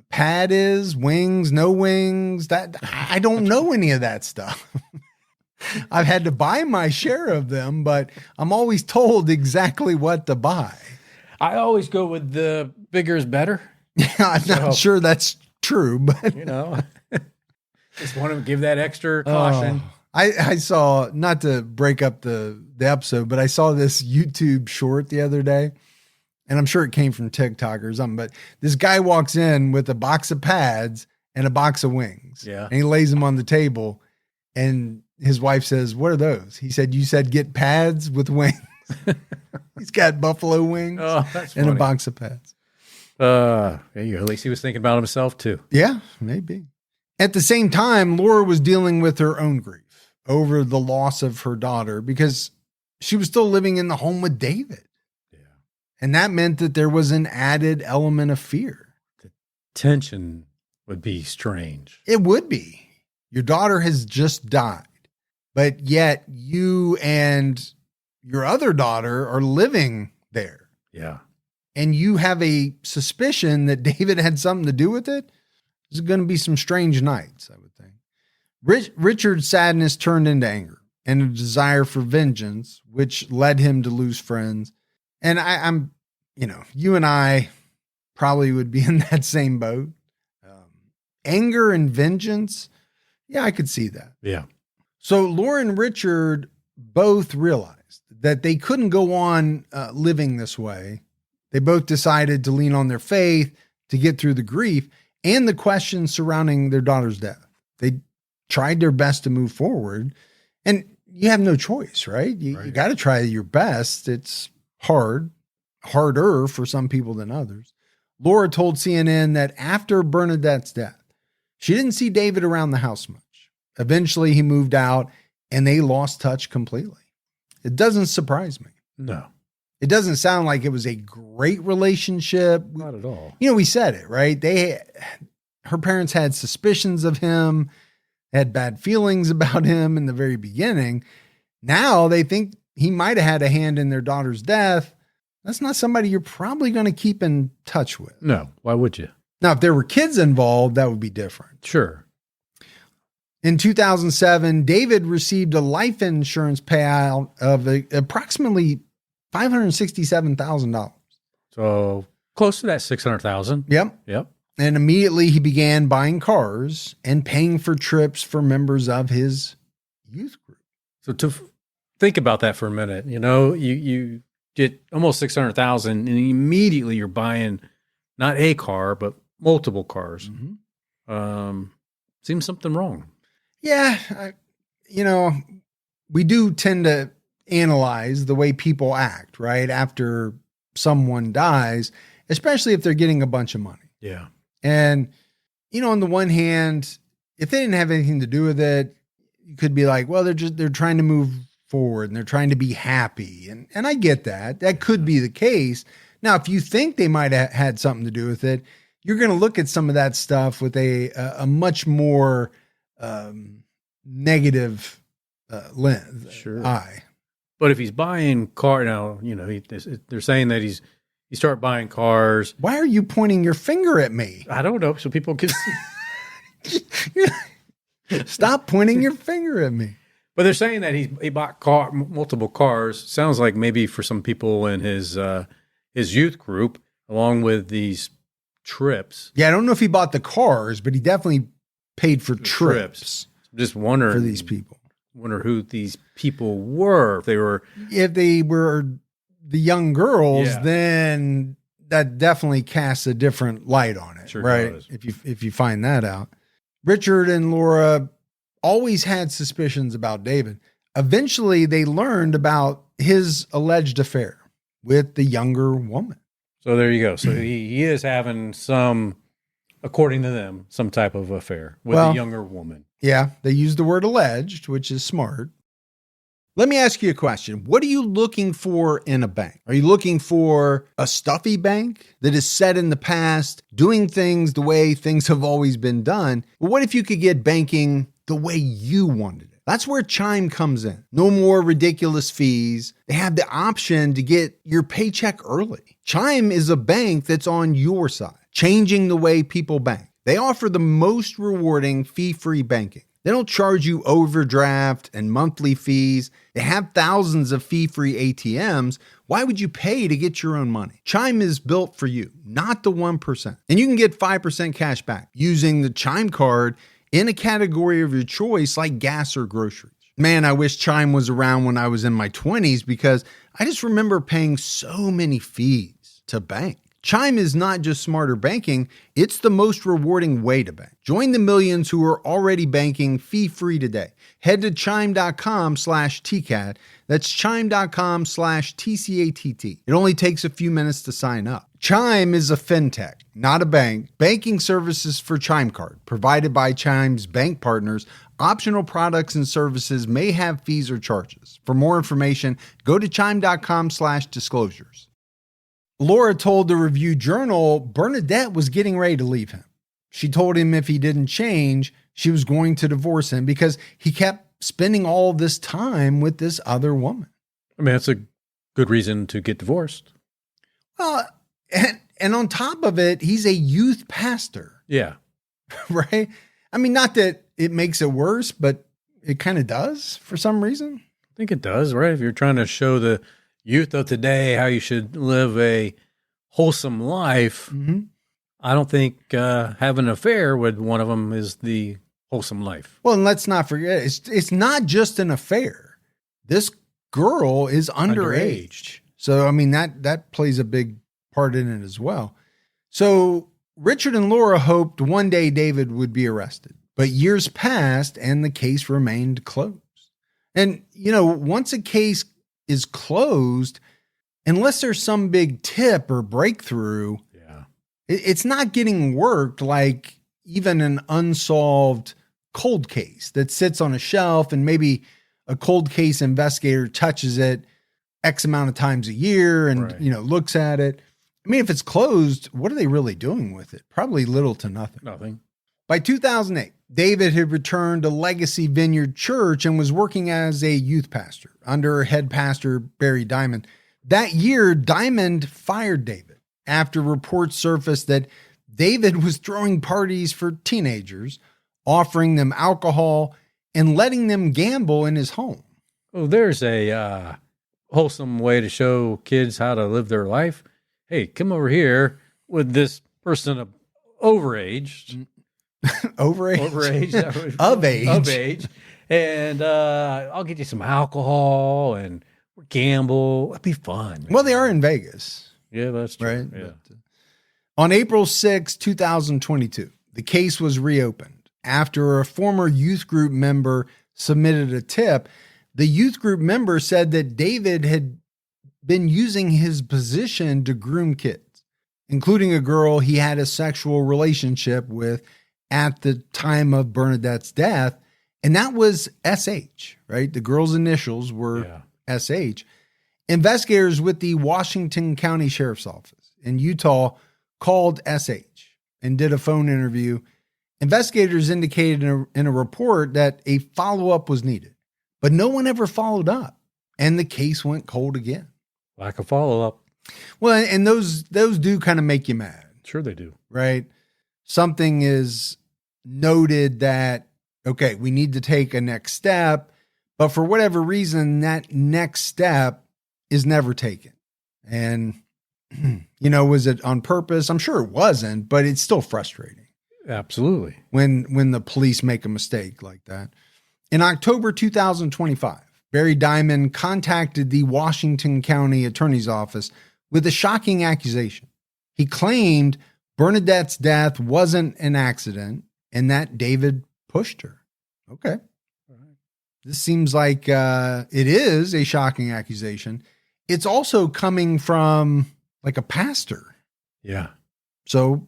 Speaker 1: pad is, wings, no wings, that I don't know any of that stuff. I've had to buy my share of them, but I'm always told exactly what to buy.
Speaker 2: I always go with the bigger is better.
Speaker 1: Yeah, I'm not sure that's true, but
Speaker 2: just want to give that extra caution.
Speaker 1: I saw, not to break up the episode, but I saw this YouTube short the other day, and I'm sure it came from TikTok or something, but this guy walks in with a box of pads and a box of wings.
Speaker 2: Yeah.
Speaker 1: And he lays them on the table, and his wife says, "What are those?" He said, "You said get pads with wings." He's got buffalo wings and a box of pads.
Speaker 2: There you go. At least he was thinking about himself too.
Speaker 1: Yeah, maybe. At the same time, Laura was dealing with her own grief over the loss of her daughter because she was still living in the home with David.
Speaker 2: Yeah.
Speaker 1: And that meant that there was an added element of fear.
Speaker 2: The tension would be strange.
Speaker 1: It would be. Your daughter has just died, but yet you and your other daughter are living there.
Speaker 2: Yeah.
Speaker 1: And you have a suspicion that David had something to do with it. There's going to be some strange nights, I would think. Richard's sadness turned into anger and a desire for vengeance, which led him to lose friends. And I'm, you and I probably would be in that same boat. Anger and vengeance. Yeah, I could see that.
Speaker 2: Yeah.
Speaker 1: So Laura and Richard both realized that they couldn't go on living this way. They both decided to lean on their faith to get through the grief and the questions surrounding their daughter's death. They tried their best to move forward, and you have no choice, right? You got to try your best. It's harder for some people than others. Laura told CNN that after Bernadette's death, she didn't see David around the house much. Eventually he moved out and they lost touch completely. It doesn't surprise me.
Speaker 2: No,
Speaker 1: It doesn't sound like it was a great relationship.
Speaker 2: not at all.
Speaker 1: We said it, right? Her parents had suspicions of him, had bad feelings about him in the very beginning. Now they think he might have had a hand in their daughter's death. That's not somebody you're probably going to keep in touch with.
Speaker 2: No, why would you?
Speaker 1: Now, if there were kids involved, that would be different.
Speaker 2: Sure.
Speaker 1: In 2007, David received a life insurance payout of approximately $567,000.
Speaker 2: So close to that 600,000.
Speaker 1: Yep.
Speaker 2: Yep.
Speaker 1: And immediately he began buying cars and paying for trips for members of his youth group.
Speaker 2: So to think about that for a minute, you get almost 600,000 and immediately you're buying not a car, but multiple cars. Seems something wrong.
Speaker 1: Yeah. We do tend to analyze the way people act, right? After someone dies, especially if they're getting a bunch of money.
Speaker 2: Yeah.
Speaker 1: And, on the one hand, if they didn't have anything to do with it, you could be like, well, they're trying to move forward and they're trying to be happy. And I get that. That could be the case. Now, if you think they might have had something to do with it, you're going to look at some of that stuff with a much more negative lens,
Speaker 2: Sure.
Speaker 1: eye.
Speaker 2: But if he's buying car now, they're saying that he start buying cars.
Speaker 1: Why are you pointing your finger at me?
Speaker 2: I don't know, so people can see.
Speaker 1: Stop pointing your finger at me.
Speaker 2: But they're saying that he bought multiple cars. Sounds like maybe for some people in his youth group, along with these trips.
Speaker 1: Yeah, I don't know if he bought the cars, but he definitely paid for trips.
Speaker 2: I'm just wondering
Speaker 1: for these people.
Speaker 2: Wonder who these people were.
Speaker 1: If they were the young girls,
Speaker 2: Yeah.
Speaker 1: then that definitely casts a different light on it,
Speaker 2: Sure
Speaker 1: right?
Speaker 2: does.
Speaker 1: If you find that out. Richard and Laura always had suspicions about David. Eventually, they learned about his alleged affair with the younger woman.
Speaker 2: So there you go. So he is having some, according to them, some type of affair with a younger woman.
Speaker 1: Yeah, they use the word alleged, which is smart. Let me ask you a question. What are you looking for in a bank? Are you looking for a stuffy bank that is set in the past, doing things the way things have always been done? Well, what if you could get banking the way you wanted it? That's where Chime comes in. No more ridiculous fees. They have the option to get your paycheck early. Chime is a bank that's on your side, changing the way people bank. They offer the most rewarding fee-free banking. They don't charge you overdraft and monthly fees. They have thousands of fee-free ATMs. Why would you pay to get your own money? Chime is built for you, not the 1%. And you can get 5% cash back using the Chime card in a category of your choice like gas or groceries. Man, I wish Chime was around when I was in my 20s because I just remember paying so many fees to bank. Chime is not just smarter banking, it's the most rewarding way to bank. Join the millions who are already banking fee-free today. Head to chime.com/TCAT. That's chime.com/TCATT. It only takes a few minutes to sign up. Chime is a fintech, not a bank. Banking services for Chime Card, provided by Chime's bank partners. Optional products and services may have fees or charges. For more information, go to chime.com/disclosures. Laura told the Review Journal Bernadette was getting ready to leave him. She told him if he didn't change, she was going to divorce him because he kept spending all this time with this other woman.
Speaker 2: I mean, that's a good reason to get divorced.
Speaker 1: Well, and on top of it, he's a youth pastor,
Speaker 2: Yeah.
Speaker 1: right? I mean, not that it makes it worse, but it kind of does for some reason.
Speaker 2: I think it does, right? If you're trying to show the youth of today how you should live a wholesome life, I don't think having an affair with one of them is the wholesome life.
Speaker 1: Well, and let's not forget, it's not just an affair. This girl is underage. So, I mean, that plays a big part in it as well. So Richard and Laura hoped one day David would be arrested, but years passed and the case remained closed. And, once a case is closed, unless there's some big tip or breakthrough, it's not getting worked like even an unsolved cold case that sits on a shelf and maybe a cold case investigator touches it X amount of times a year and,
Speaker 2: Right.
Speaker 1: looks at it. I mean, if it's closed, what are they really doing with it? Probably little to nothing.
Speaker 2: Nothing.
Speaker 1: By 2008, David had returned to Legacy Vineyard Church and was working as a youth pastor under head pastor Barry Diamond. That year, Diamond fired David after reports surfaced that David was throwing parties for teenagers, offering them alcohol, and letting them gamble in his home.
Speaker 2: Oh, there's a wholesome way to show kids how to live their life. Hey, come over here with this person overaged.
Speaker 1: Overage?
Speaker 2: Of age. And I'll get you some alcohol and gamble. It'd be fun. Man.
Speaker 1: Well, they are in Vegas.
Speaker 2: Yeah, that's true.
Speaker 1: Right?
Speaker 2: Yeah.
Speaker 1: But, on April 6, 2022, the case was reopened after a former youth group member submitted a tip. The youth group member said that David had been using his position to groom kids, including a girl he had a sexual relationship with at the time of Bernadette's death. And that was SH, right? The girl's initials were SH. Investigators with the Washington County Sheriff's Office in Utah called SH and did a phone interview. Investigators indicated in a report that a follow-up was needed, but no one ever followed up, and the case went cold again.
Speaker 2: Lack of follow-up.
Speaker 1: Well, and those do kind of make you mad.
Speaker 2: Sure they do.
Speaker 1: Right? Something is noted that, okay, we need to take a next step, but for whatever reason, that next step is never taken. And, was it on purpose? I'm sure it wasn't, but it's still frustrating.
Speaker 2: Absolutely.
Speaker 1: When the police make a mistake like that. In October 2025, Barry Diamond contacted the Washington County Attorney's Office with a shocking accusation. He claimed Bernadette's death wasn't an accident and that David pushed her. Okay. This seems like it is a shocking accusation. It's also coming from like a pastor.
Speaker 2: Yeah.
Speaker 1: So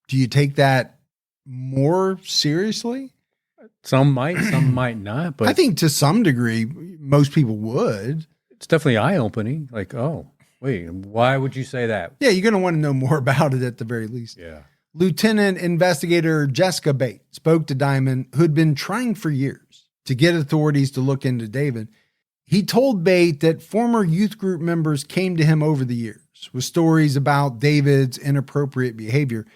Speaker 1: do you take that more seriously?
Speaker 2: Some might not. But
Speaker 1: I think to some degree, most people would.
Speaker 2: It's definitely eye-opening. Like, oh, wait, why would you say that?
Speaker 1: Yeah, you're going to want to know more about it at the very least.
Speaker 2: Yeah.
Speaker 1: Lieutenant Investigator Jessica Bate spoke to Diamond, who'd been trying for years to get authorities to look into David. He told Bate that former youth group members came to him over the years with stories about David's inappropriate behavior.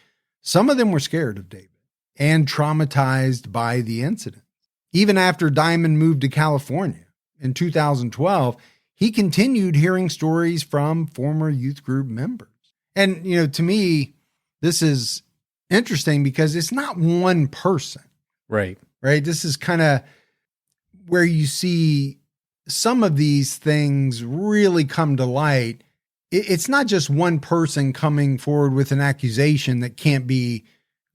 Speaker 1: Some of them were scared of David and traumatized by the incident. Even after Diamond moved to California in 2012, he continued hearing stories from former youth group members. And, to me, this is interesting because it's not one person.
Speaker 2: Right.
Speaker 1: Right. This is kind of where you see some of these things really come to light. It's not just one person coming forward with an accusation that can't be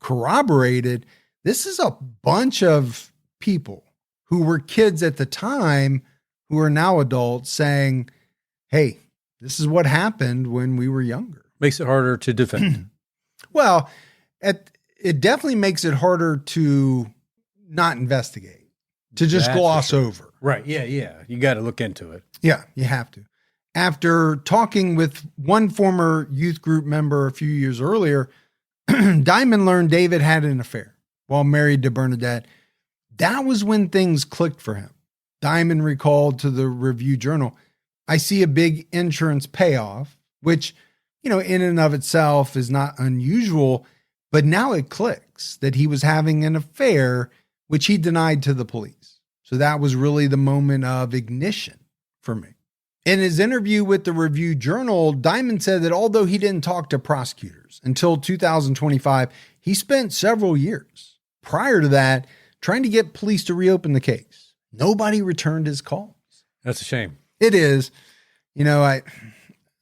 Speaker 1: corroborated. This is a bunch of people who were kids at the time who are now adults saying, hey, this is what happened when we were younger.
Speaker 2: Makes it harder to defend.
Speaker 1: Well, it definitely makes it harder to not investigate, to just gloss over.
Speaker 2: Right. Yeah. You got to look into it.
Speaker 1: Yeah, you have to. After talking with one former youth group member a few years earlier, Diamond learned David had an affair while married to Bernadette. That was when things clicked for him. Diamond recalled to the Review Journal, I see a big insurance payoff, which, in and of itself is not unusual, but now it clicks that he was having an affair, which he denied to the police. So that was really the moment of ignition for me. In his interview with the Review Journal, Diamond said that although he didn't talk to prosecutors until 2025, he spent several years prior to that trying to get police to reopen the case. Nobody returned his calls.
Speaker 2: That's a shame.
Speaker 1: It is. You got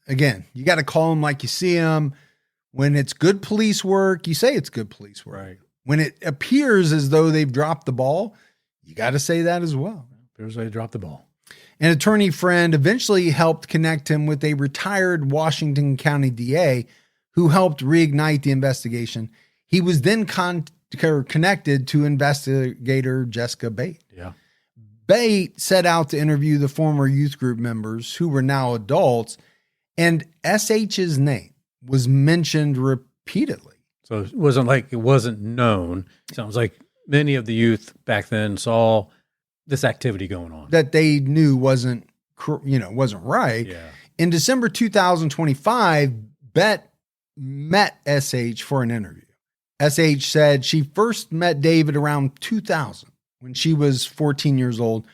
Speaker 1: to call them like you see them. When it's good police work, you say it's good police work.
Speaker 2: Right.
Speaker 1: When it appears as though they've dropped the ball, you got to say that as well.
Speaker 2: Appears they dropped the ball.
Speaker 1: An attorney friend eventually helped connect him with a retired Washington County DA who helped reignite the investigation. He was then connected to investigator Jessica Bate.
Speaker 2: Yeah.
Speaker 1: Bate set out to interview the former youth group members who were now adults, and SH's name was mentioned repeatedly.
Speaker 2: So it wasn't like it wasn't known. Sounds like many of the youth back then saw this activity going on
Speaker 1: that they knew wasn't right.
Speaker 2: Yeah.
Speaker 1: In December 2025, Bet met SH for an interview. SH said she first met David around 2000 when she was 14 years old.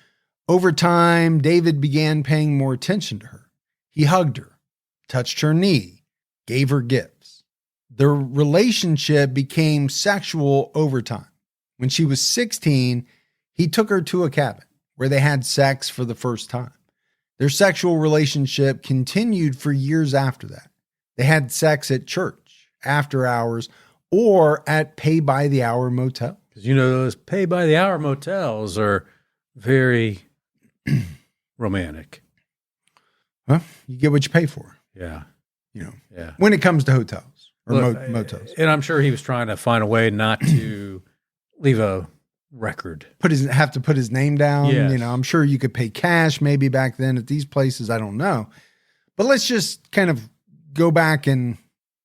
Speaker 1: Over time, David began paying more attention to her. He hugged her, touched her knee, gave her gifts. Their relationship became sexual over time. When she was 16, he took her to a cabin where they had sex for the first time. Their sexual relationship continued for years after that. They had sex at church, after hours, or at pay-by-the-hour motel.
Speaker 2: Because, those pay-by-the-hour motels are very romantic.
Speaker 1: Well, you get what you pay for.
Speaker 2: Yeah. Yeah.
Speaker 1: When it comes to hotels or motels.
Speaker 2: And I'm sure he was trying to find a way not to leave a record.
Speaker 1: Have to put his name down.
Speaker 2: Yes.
Speaker 1: I'm sure you could pay cash maybe back then at these places. I don't know. But let's just kind of go back and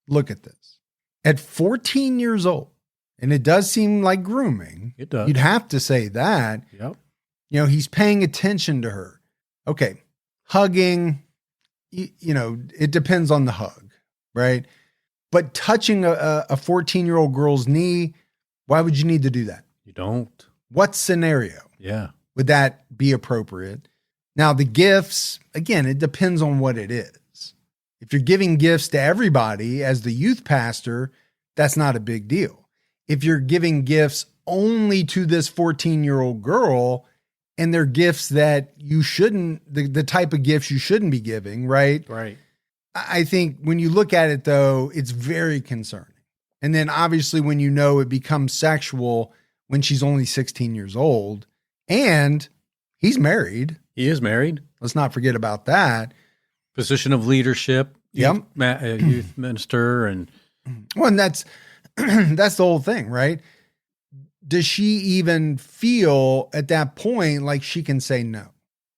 Speaker 1: look at this. At 14 years old, and it does seem like grooming.
Speaker 2: It does.
Speaker 1: You'd have to say that.
Speaker 2: Yep.
Speaker 1: He's paying attention to her. Okay. Hugging, it depends on the hug, right? But touching a 14-year-old girl's knee, why would you need to do that?
Speaker 2: You don't.
Speaker 1: What scenario?
Speaker 2: Yeah.
Speaker 1: Would that be appropriate? Now, the gifts, again, it depends on what it is. If you're giving gifts to everybody as the youth pastor, that's not a big deal. If you're giving gifts only to this 14-year-old girl, and they're gifts that you shouldn't, the type of gifts you shouldn't be giving, right?
Speaker 2: Right.
Speaker 1: I think when you look at it, though, it's very concerning. And then obviously when it becomes sexual when she's only 16 years old, and he's married.
Speaker 2: He is married.
Speaker 1: Let's not forget about that.
Speaker 2: Position of leadership.
Speaker 1: Yep.
Speaker 2: Youth minister. And
Speaker 1: well, and that's the whole thing, right? Does she even feel at that point like she can say no?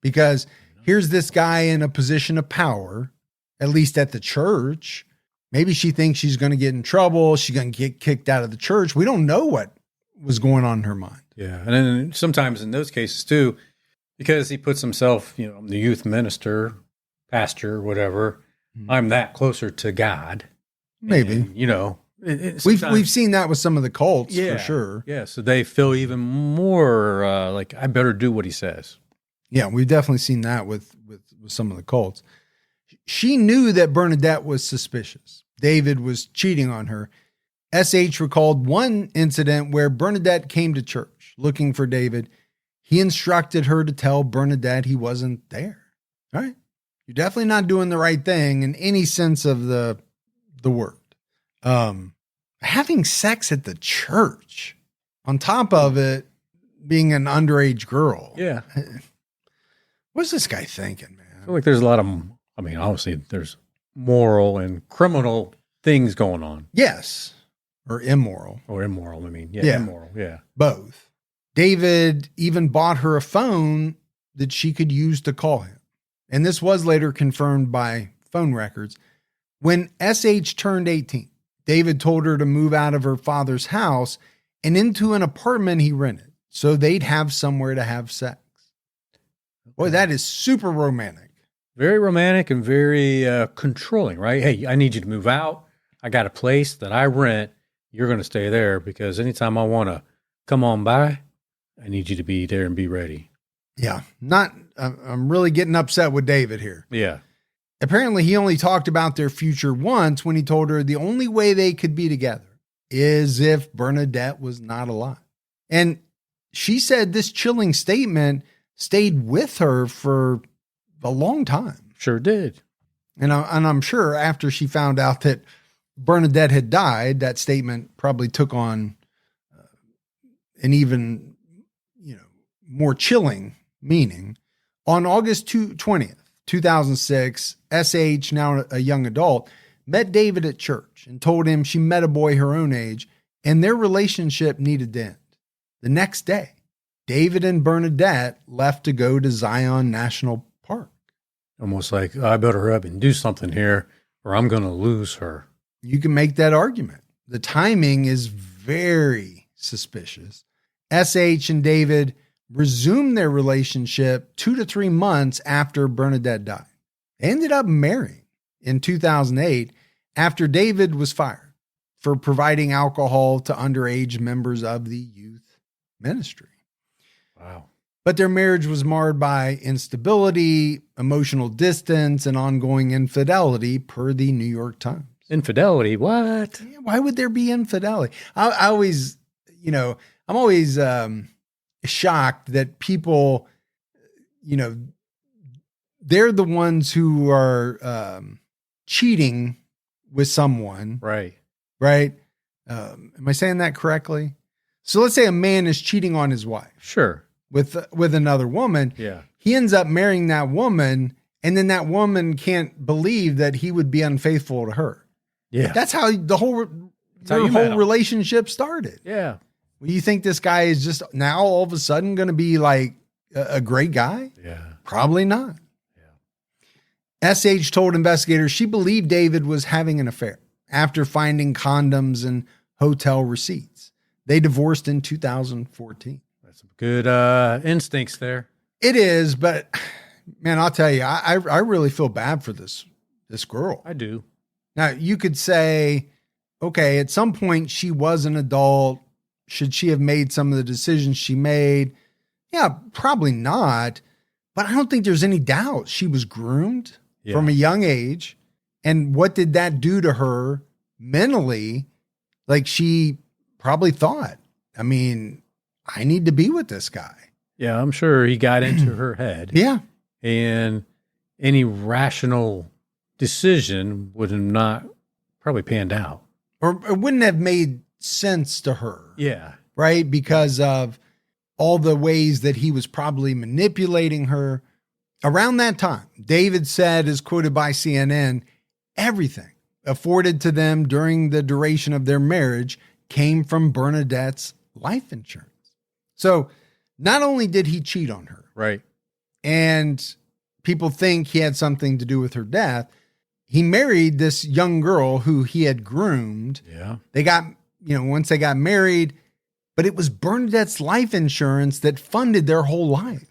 Speaker 1: Because here's this guy in a position of power, at least at the church. Maybe she thinks she's going to get in trouble. She's going to get kicked out of the church. We don't know what was going on in her mind.
Speaker 2: Yeah. And then sometimes in those cases too, because he puts himself, the youth minister, pastor, whatever, I'm that closer to God.
Speaker 1: Maybe.
Speaker 2: And,
Speaker 1: we've seen that with some of the cults, for sure.
Speaker 2: Yeah. So they feel even more like I better do what he says.
Speaker 1: Yeah. We've definitely seen that with some of the cults. She knew that Bernadette was suspicious. David was cheating on her. SH recalled one incident where Bernadette came to church looking for David. He instructed her to tell Bernadette he wasn't there. All right. You're definitely not doing the right thing in any sense of the word. Having sex at the church, on top of it being an underage girl.
Speaker 2: Yeah.
Speaker 1: What's this guy thinking, man?
Speaker 2: I feel like there's a lot of, obviously there's moral and criminal things going on.
Speaker 1: Yes. Or immoral.
Speaker 2: Immoral. Immoral. Yeah.
Speaker 1: Both. David even bought her a phone that she could use to call him. And this was later confirmed by phone records. When SH turned 18, David told her to move out of her father's house and into an apartment he rented so they'd have somewhere to have sex. Boy, that is super romantic.
Speaker 2: Very romantic and very controlling, right? Hey, I need you to move out. I got a place that I rent. You're going to stay there because anytime I want to come on by, I need you to be there and be ready.
Speaker 1: Yeah. I'm really getting upset with David here.
Speaker 2: Yeah.
Speaker 1: Apparently he only talked about their future once when he told her the only way they could be together is if Bernadette was not alive. And she said this chilling statement stayed with her for a long time.
Speaker 2: Sure did.
Speaker 1: And I'm sure after she found out that Bernadette had died, that statement probably took on an even, more chilling meaning. On August 20th, 2006, SH, now a young adult, met David at church and told him she met a boy her own age and their relationship needed to end. The next day, David and Bernadette left to go to Zion National Park.
Speaker 2: Almost like, I better hurry up and do something here or I'm going to lose her.
Speaker 1: You can make that argument. The timing is very suspicious. SH and David resumed their relationship 2 to 3 months after Bernadette died. They ended up marrying in 2008 after David was fired for providing alcohol to underage members of the youth ministry.
Speaker 2: Wow.
Speaker 1: But their marriage was marred by instability, emotional distance, and ongoing infidelity, per the New York Times.
Speaker 2: Infidelity? What?
Speaker 1: Why would there be infidelity? I always, I'm always shocked that people, they're the ones who are cheating with someone.
Speaker 2: Right.
Speaker 1: Right. Am I saying that correctly? So let's say a man is cheating on his wife.
Speaker 2: Sure.
Speaker 1: With another woman.
Speaker 2: Yeah.
Speaker 1: He ends up marrying that woman, and then that woman can't believe that he would be unfaithful to her.
Speaker 2: Yeah.
Speaker 1: That's how the whole relationship started.
Speaker 2: Yeah.
Speaker 1: Well, you think this guy is just now all of a sudden going to be like a great guy?
Speaker 2: Yeah.
Speaker 1: Probably not. Yeah. SH told investigators she believed David was having an affair after finding condoms and hotel receipts. They divorced in 2014.
Speaker 2: That's some good instincts there.
Speaker 1: It is, but man, I'll tell you, I really feel bad for this girl.
Speaker 2: I do.
Speaker 1: Now, you could say, okay, at some point she was an adult. Should she have made some of the decisions she made? Yeah, probably not. But I don't think there's any doubt she was groomed from a young age. And what did that do to her mentally? Like, she probably thought, I mean, I need to be with this guy.
Speaker 2: Yeah, I'm sure he got into her head.
Speaker 1: Yeah.
Speaker 2: And any rational decision would have not probably panned out.
Speaker 1: Or it wouldn't have made sense to her.
Speaker 2: Yeah.
Speaker 1: Right? Because of all the ways that he was probably manipulating her. Around that time, David said, as quoted by CNN, everything afforded to them during the duration of their marriage came from Bernadette's life insurance. So not only did he cheat on her,
Speaker 2: right, and
Speaker 1: people think he had something to do with her death, he married this young girl who he had groomed.
Speaker 2: Yeah.
Speaker 1: They got, once they got married, but it was Bernadette's life insurance that funded their whole life.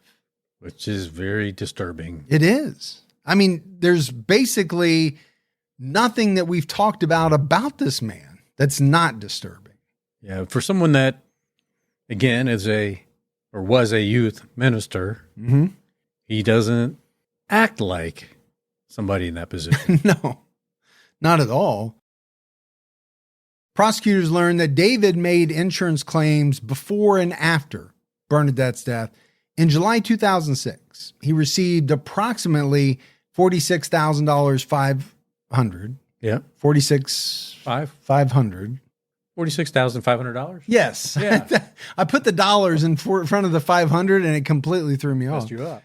Speaker 2: Which is very disturbing.
Speaker 1: It is. I mean, there's basically nothing that we've talked about this man that's not disturbing.
Speaker 2: Yeah. For someone that, again, was a youth minister, he doesn't act like somebody in that position.
Speaker 1: No, not at all. Prosecutors learned that David made insurance claims before and after Bernadette's death. In July 2006, he received approximately $46,500.
Speaker 2: Yeah. $46,500.
Speaker 1: Yes.
Speaker 2: Yeah.
Speaker 1: I put the dollars in front of the 500 and it completely threw me off.
Speaker 2: Messed you up.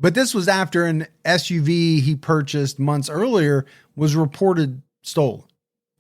Speaker 1: But this was after an SUV he purchased months earlier was reported stolen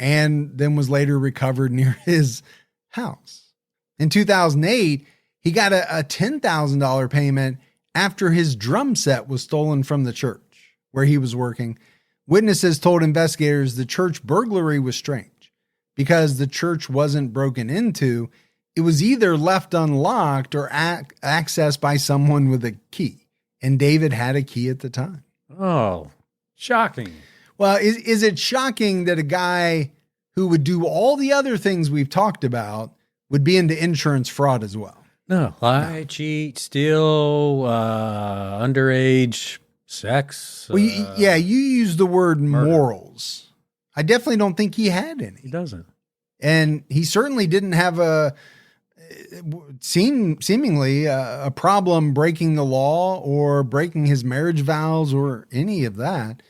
Speaker 1: and then was later recovered near his house. In 2008, he got a $10,000 payment after his drum set was stolen from the church where he was working. Witnesses told investigators the church burglary was strange because the church wasn't broken into. It was either left unlocked or accessed by someone with a key. And David had a key at the time.
Speaker 2: Oh, shocking.
Speaker 1: Well, is it shocking that a guy who would do all the other things we've talked about would be into insurance fraud as well?
Speaker 2: No. Lie, cheat, steal, underage, sex.
Speaker 1: Well, you use the word murder. Morals. I definitely don't think he had any.
Speaker 2: He doesn't.
Speaker 1: And he certainly didn't have seemingly a problem breaking the law or breaking his marriage vows or any of that.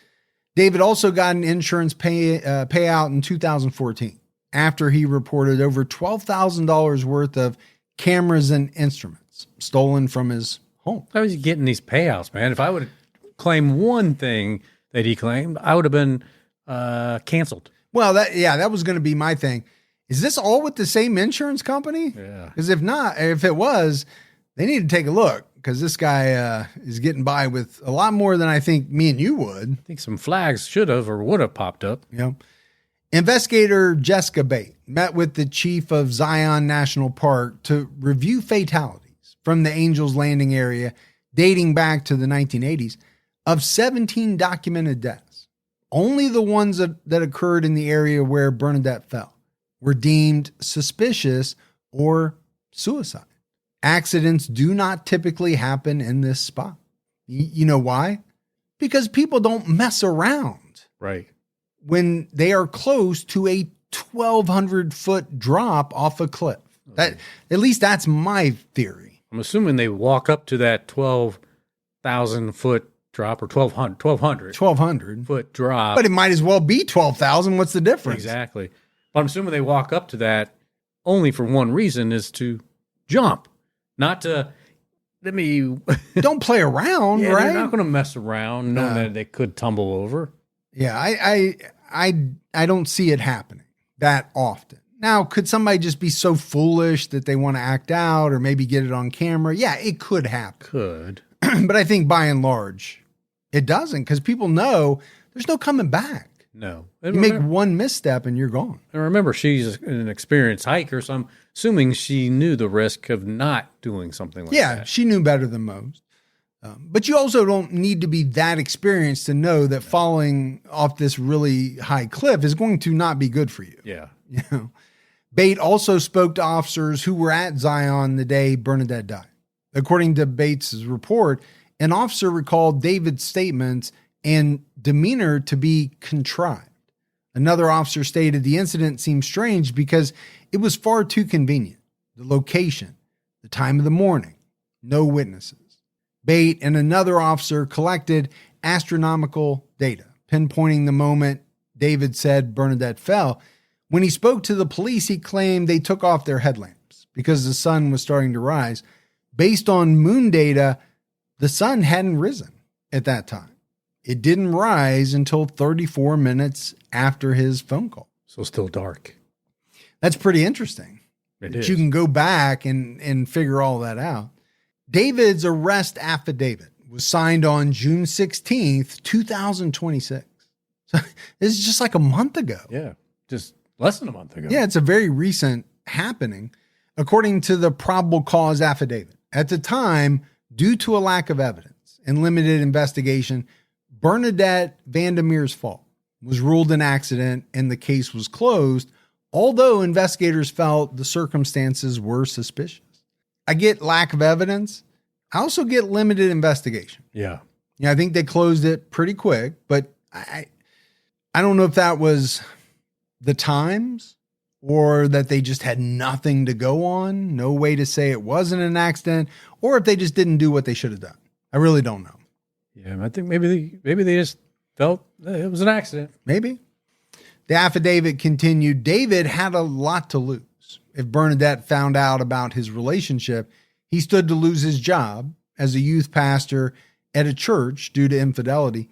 Speaker 1: David also got an insurance payout in 2014 after he reported over $12,000 worth of cameras and instruments stolen from his home.
Speaker 2: How was he getting these payouts, man? If I would have claimed one thing that he claimed, I would have been canceled.
Speaker 1: Well, that was going to be my thing. Is this all with the same insurance company?
Speaker 2: Yeah.
Speaker 1: Because if not, if it was, they need to take a look because this guy is getting by with a lot more than I think me and you would.
Speaker 2: I think some flags should have or would have popped up.
Speaker 1: You know, investigator Jessica Bate met with the chief of Zion National Park to review fatalities from the Angels Landing area dating back to the 1980s. Of 17 documented deaths, only the ones that occurred in the area where Bernadette fell were deemed suspicious or suicide. Accidents do not typically happen in this spot. You know why? Because people don't mess around.
Speaker 2: Right.
Speaker 1: When they are close to a 1,200-foot drop off a cliff. That, at least that's my theory.
Speaker 2: I'm assuming they walk up to that 12,000-foot drop or 1,200 foot drop.
Speaker 1: But it might as well be 12,000. What's the difference?
Speaker 2: Exactly. But I'm assuming they walk up to that only for one reason, is to jump, not to
Speaker 1: don't play around,
Speaker 2: yeah,
Speaker 1: right?
Speaker 2: They're not going to mess around knowing that they could tumble over.
Speaker 1: Yeah, I don't see it happening that often. Now, could somebody just be so foolish that they want to act out or maybe get it on camera? Yeah, it could happen.
Speaker 2: Could.
Speaker 1: But I think by and large, it doesn't, because people know there's no coming back.
Speaker 2: No.
Speaker 1: You make one misstep and you're gone.
Speaker 2: And remember, she's an experienced hiker, so I'm assuming she knew the risk of not doing something like that.
Speaker 1: Yeah, she knew better than most. But you also don't need to be that experienced to know that falling off this really high cliff is going to not be good for you.
Speaker 2: Yeah.
Speaker 1: You know, Bate also spoke to officers who were at Zion the day Bernadette died. According to Bates' report, an officer recalled David's statements and demeanor to be contrived. Another officer stated the incident seemed strange because it was far too convenient. The location, the time of the morning, no witnesses. Bate and another officer collected astronomical data, pinpointing the moment David said Bernadette fell. When he spoke to the police, he claimed they took off their headlamps because the sun was starting to rise. Based on moon data, the sun hadn't risen at that time. It didn't rise until 34 minutes after his phone call.
Speaker 2: So still dark.
Speaker 1: That's pretty interesting.
Speaker 2: It is.
Speaker 1: You can go back and figure all that out. David's arrest affidavit was signed on June 16th, 2026. So this is just like a month ago.
Speaker 2: Yeah, just less than a month ago.
Speaker 1: Yeah, it's a very recent happening. According to the probable cause affidavit, at the time, due to a lack of evidence and limited investigation, Bernadette Vander Meer's fall was ruled an accident and the case was closed, although investigators felt the circumstances were suspicious. I get lack of evidence. I also get limited investigation.
Speaker 2: Yeah.
Speaker 1: Yeah, I think they closed it pretty quick, but I don't know if that was the times or that they just had nothing to go on, no way to say it wasn't an accident, or if they just didn't do what they should have done. I really don't know.
Speaker 2: Yeah, I think maybe they just felt it was an accident.
Speaker 1: Maybe. The affidavit continued, David had a lot to lose. If Bernadette found out about his relationship, he stood to lose his job as a youth pastor at a church due to infidelity.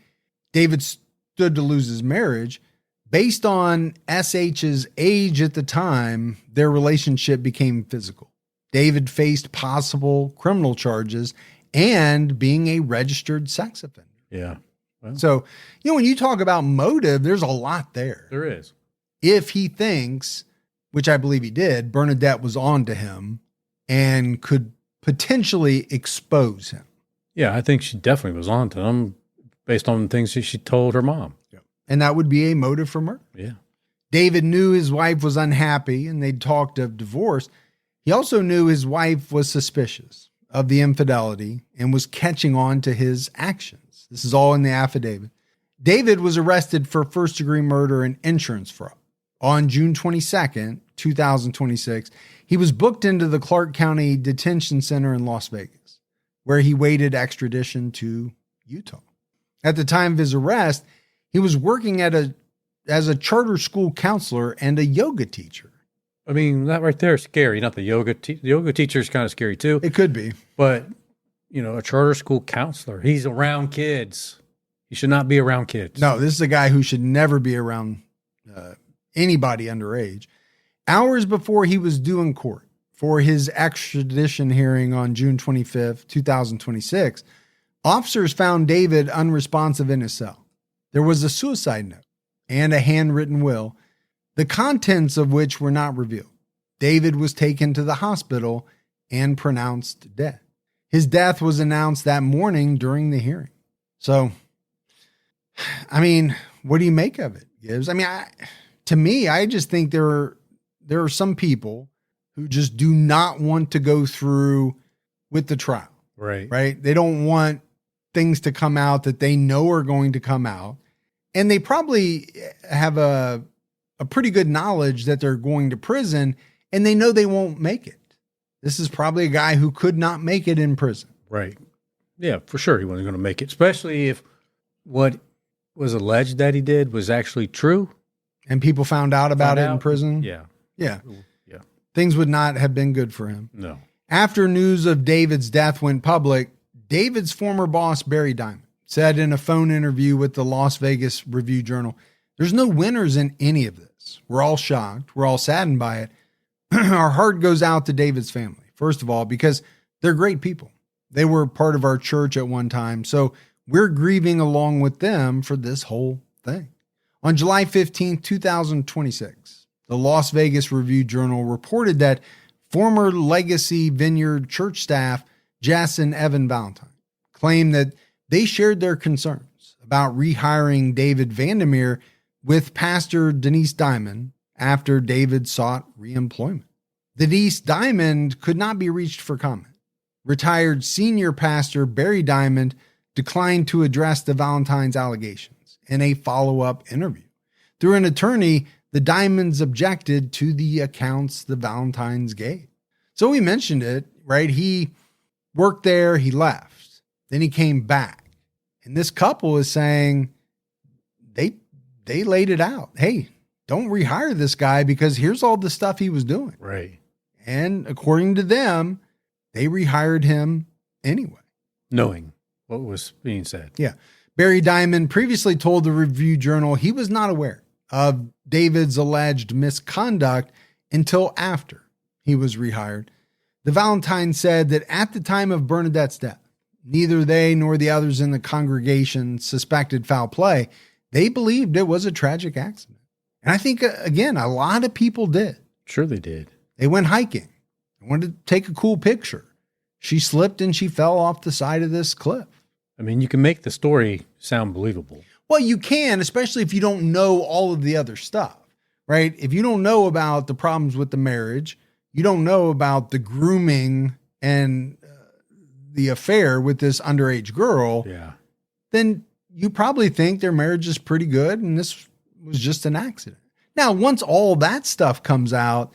Speaker 1: David stood to lose his marriage. Based on SH's age at the time, their relationship became physical. David faced possible criminal charges and being a registered sex offender.
Speaker 2: Yeah. Well,
Speaker 1: So, when you talk about motive, there's a lot there.
Speaker 2: there is.
Speaker 1: If he thinks, which I believe he did, Bernadette was on to him and could potentially expose him.
Speaker 2: Yeah, I think she definitely was on to them based on the things she told her mom.
Speaker 1: And that would be a motive for murder.
Speaker 2: Yeah.
Speaker 1: David knew his wife was unhappy and they'd talked of divorce. He also knew his wife was suspicious of the infidelity and was catching on to his actions. This is all in the affidavit. David was arrested for first-degree murder and insurance fraud. On June 22nd, 2026, he was booked into the Clark County Detention Center in Las Vegas, where he waited extradition to Utah. At the time of his arrest, he was working as a charter school counselor and a yoga teacher.
Speaker 2: I mean, that right there is scary. Not the yoga. The yoga teacher is kind of scary too.
Speaker 1: It could be.
Speaker 2: But, a charter school counselor, he's around kids. He should not be around kids.
Speaker 1: No, this is a guy who should never be around anybody underage. Hours before he was due in court for his extradition hearing on June 25th, 2026, officers found David unresponsive in his cell. There was a suicide note and a handwritten will, the contents of which were not revealed. David was taken to the hospital and pronounced dead. His death was announced that morning during the hearing. So, I mean, what do you make of it, Gibbs? I mean, to me, I just think there are some people who just do not want to go through with the trial. Right? They don't want things to come out that they know are going to come out. And they probably have a pretty good knowledge that they're going to prison, and they know they won't make it. This is probably a guy who could not make it in prison.
Speaker 2: Right. Yeah, for sure he wasn't going to make it, especially if what was alleged that he did was actually true.
Speaker 1: And people found out about it in prison.
Speaker 2: Yeah.
Speaker 1: Yeah. Things would not have been good for him.
Speaker 2: No.
Speaker 1: After news of David's death went public, David's former boss, Barry Diamond, said in a phone interview with the Las Vegas Review-Journal, "There's no winners in any of this. We're all shocked. We're all saddened by it. Our heart goes out to David's family, first of all, because they're great people. They were part of our church at one time, so we're grieving along with them for this whole thing." On July 15, 2026, the Las Vegas Review-Journal reported that former Legacy Vineyard church staff Jess and Evan Valentine claimed that they shared their concerns about rehiring David Vander Meer with Pastor Denise Diamond after David sought reemployment. Denise Diamond could not be reached for comment. Retired senior pastor Barry Diamond declined to address the Valentine's allegations in a follow-up interview. Through an attorney, the Diamonds objected to the accounts the Valentines gave. So we mentioned it, right? He worked there, he left, then he came back. And this couple is saying they laid it out. Hey, don't rehire this guy because here's all the stuff he was doing.
Speaker 2: Right.
Speaker 1: And according to them, they rehired him anyway.
Speaker 2: Knowing what was being said.
Speaker 1: Yeah. Barry Diamond previously told the Review-Journal he was not aware of David's alleged misconduct until after he was rehired. The Valentine said that at the time of Bernadette's death, neither they nor the others in the congregation suspected foul play. They believed it was a tragic accident. And I think, again, a lot of people did.
Speaker 2: Sure they did.
Speaker 1: They went hiking. They wanted to take a cool picture. She slipped and she fell off the side of this cliff.
Speaker 2: I mean, you can make the story sound believable.
Speaker 1: Well, you can, especially if you don't know all of the other stuff, right? If you don't know about the problems with the marriage, you don't know about the grooming and the affair with this underage girl, then you probably think their marriage is pretty good and this was just an accident. Now, once all that stuff comes out,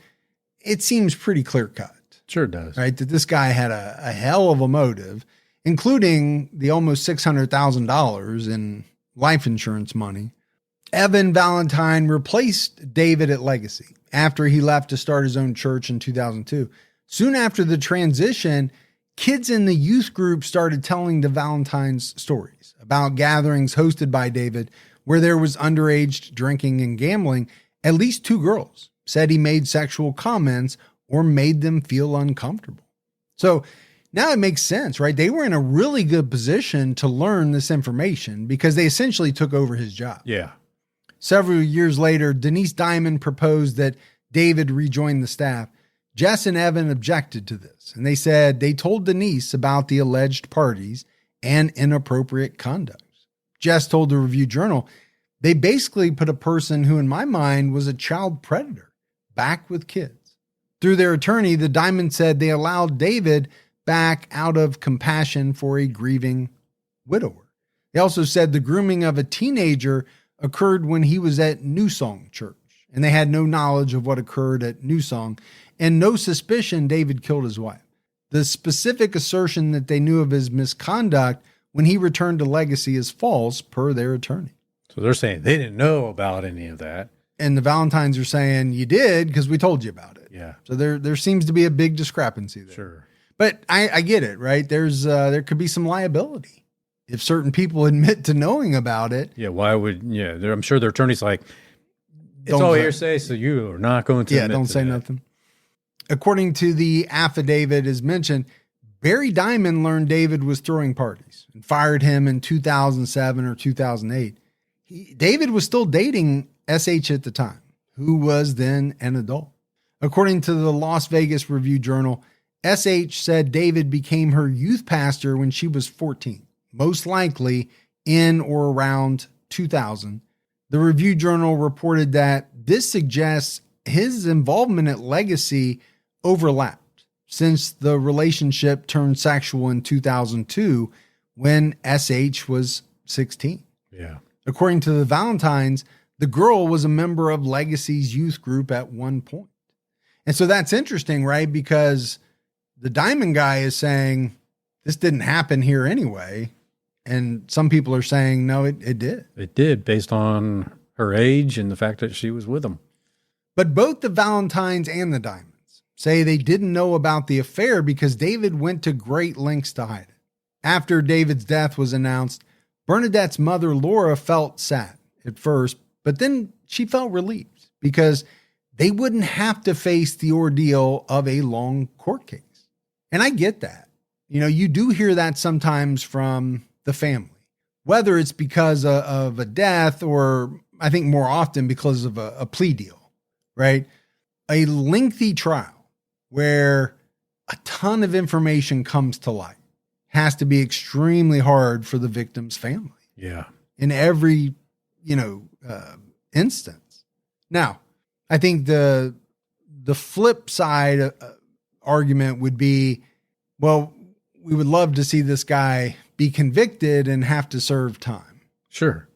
Speaker 1: it seems pretty clear cut.
Speaker 2: Sure does.
Speaker 1: Right? That this guy had a hell of a motive, including the almost $600,000 in life insurance money. Evan Valentine replaced David at Legacy after he left to start his own church in 2002. Soon after the transition, kids in the youth group started telling the Valentines stories about gatherings hosted by David where there was underage drinking and gambling. At least 2 girls said he made sexual comments or made them feel uncomfortable. So now it makes sense, right? They were in a really good position to learn this information because they essentially took over his job.
Speaker 2: Yeah.
Speaker 1: Several years later, Denise Diamond proposed that David rejoin the staff. Jess and Evan objected to this, and they said they told Denise about the alleged parties and inappropriate conduct. Jess told the Review-Journal, they basically put a person who, in my mind, was a child predator back with kids. Through their attorney, the Diamond said they allowed David back out of compassion for a grieving widower. They also said the grooming of a teenager occurred when he was at New Song Church, and they had no knowledge of what occurred at New Song and no suspicion David killed his wife. The specific assertion that they knew of his misconduct when he returned to Legacy is false, per their attorney.
Speaker 2: So they're saying they didn't know about any of that.
Speaker 1: And the Valentines are saying you did because we told you about it.
Speaker 2: Yeah.
Speaker 1: So there seems to be a big discrepancy there.
Speaker 2: Sure.
Speaker 1: But I get it, right? There could be some liability if certain people admit to knowing about it.
Speaker 2: Yeah. Why would, I'm sure their attorney's like, it's
Speaker 1: Don't
Speaker 2: all
Speaker 1: say-
Speaker 2: hearsay, so you are not going to admit
Speaker 1: don't
Speaker 2: to
Speaker 1: say
Speaker 2: that.
Speaker 1: nothing. According to the affidavit as mentioned, Barry Diamond learned David was throwing parties and fired him in 2007 or 2008. David was still dating SH at the time, who was then an adult. According to the Las Vegas Review-Journal, SH said David became her youth pastor when she was 14, most likely in or around 2000. The Review-Journal reported that this suggests his involvement at Legacy overlapped since the relationship turned sexual in 2002 when SH was 16.
Speaker 2: Yeah.
Speaker 1: According to the Valentines, the girl was a member of Legacy's youth group at one point. And so that's interesting, right? Because the Diamond guy is saying this didn't happen here anyway. And some people are saying, no, it did.
Speaker 2: It did, based on her age and the fact that she was with him.
Speaker 1: But both the Valentines and the Diamonds say they didn't know about the affair because David went to great lengths to hide it. After David's death was announced, Bernadette's mother, Laura, felt sad at first, but then she felt relieved because they wouldn't have to face the ordeal of a long court case. And I get that. You know, you do hear that sometimes from the family, whether it's because of a death or I think more often because of a plea deal, right? A lengthy trial where a ton of information comes to light has to be extremely hard for the victim's family.
Speaker 2: Yeah.
Speaker 1: In every, instance. Now, I think the flip side argument would be, well, we would love to see this guy be convicted and have to serve time.
Speaker 2: Sure.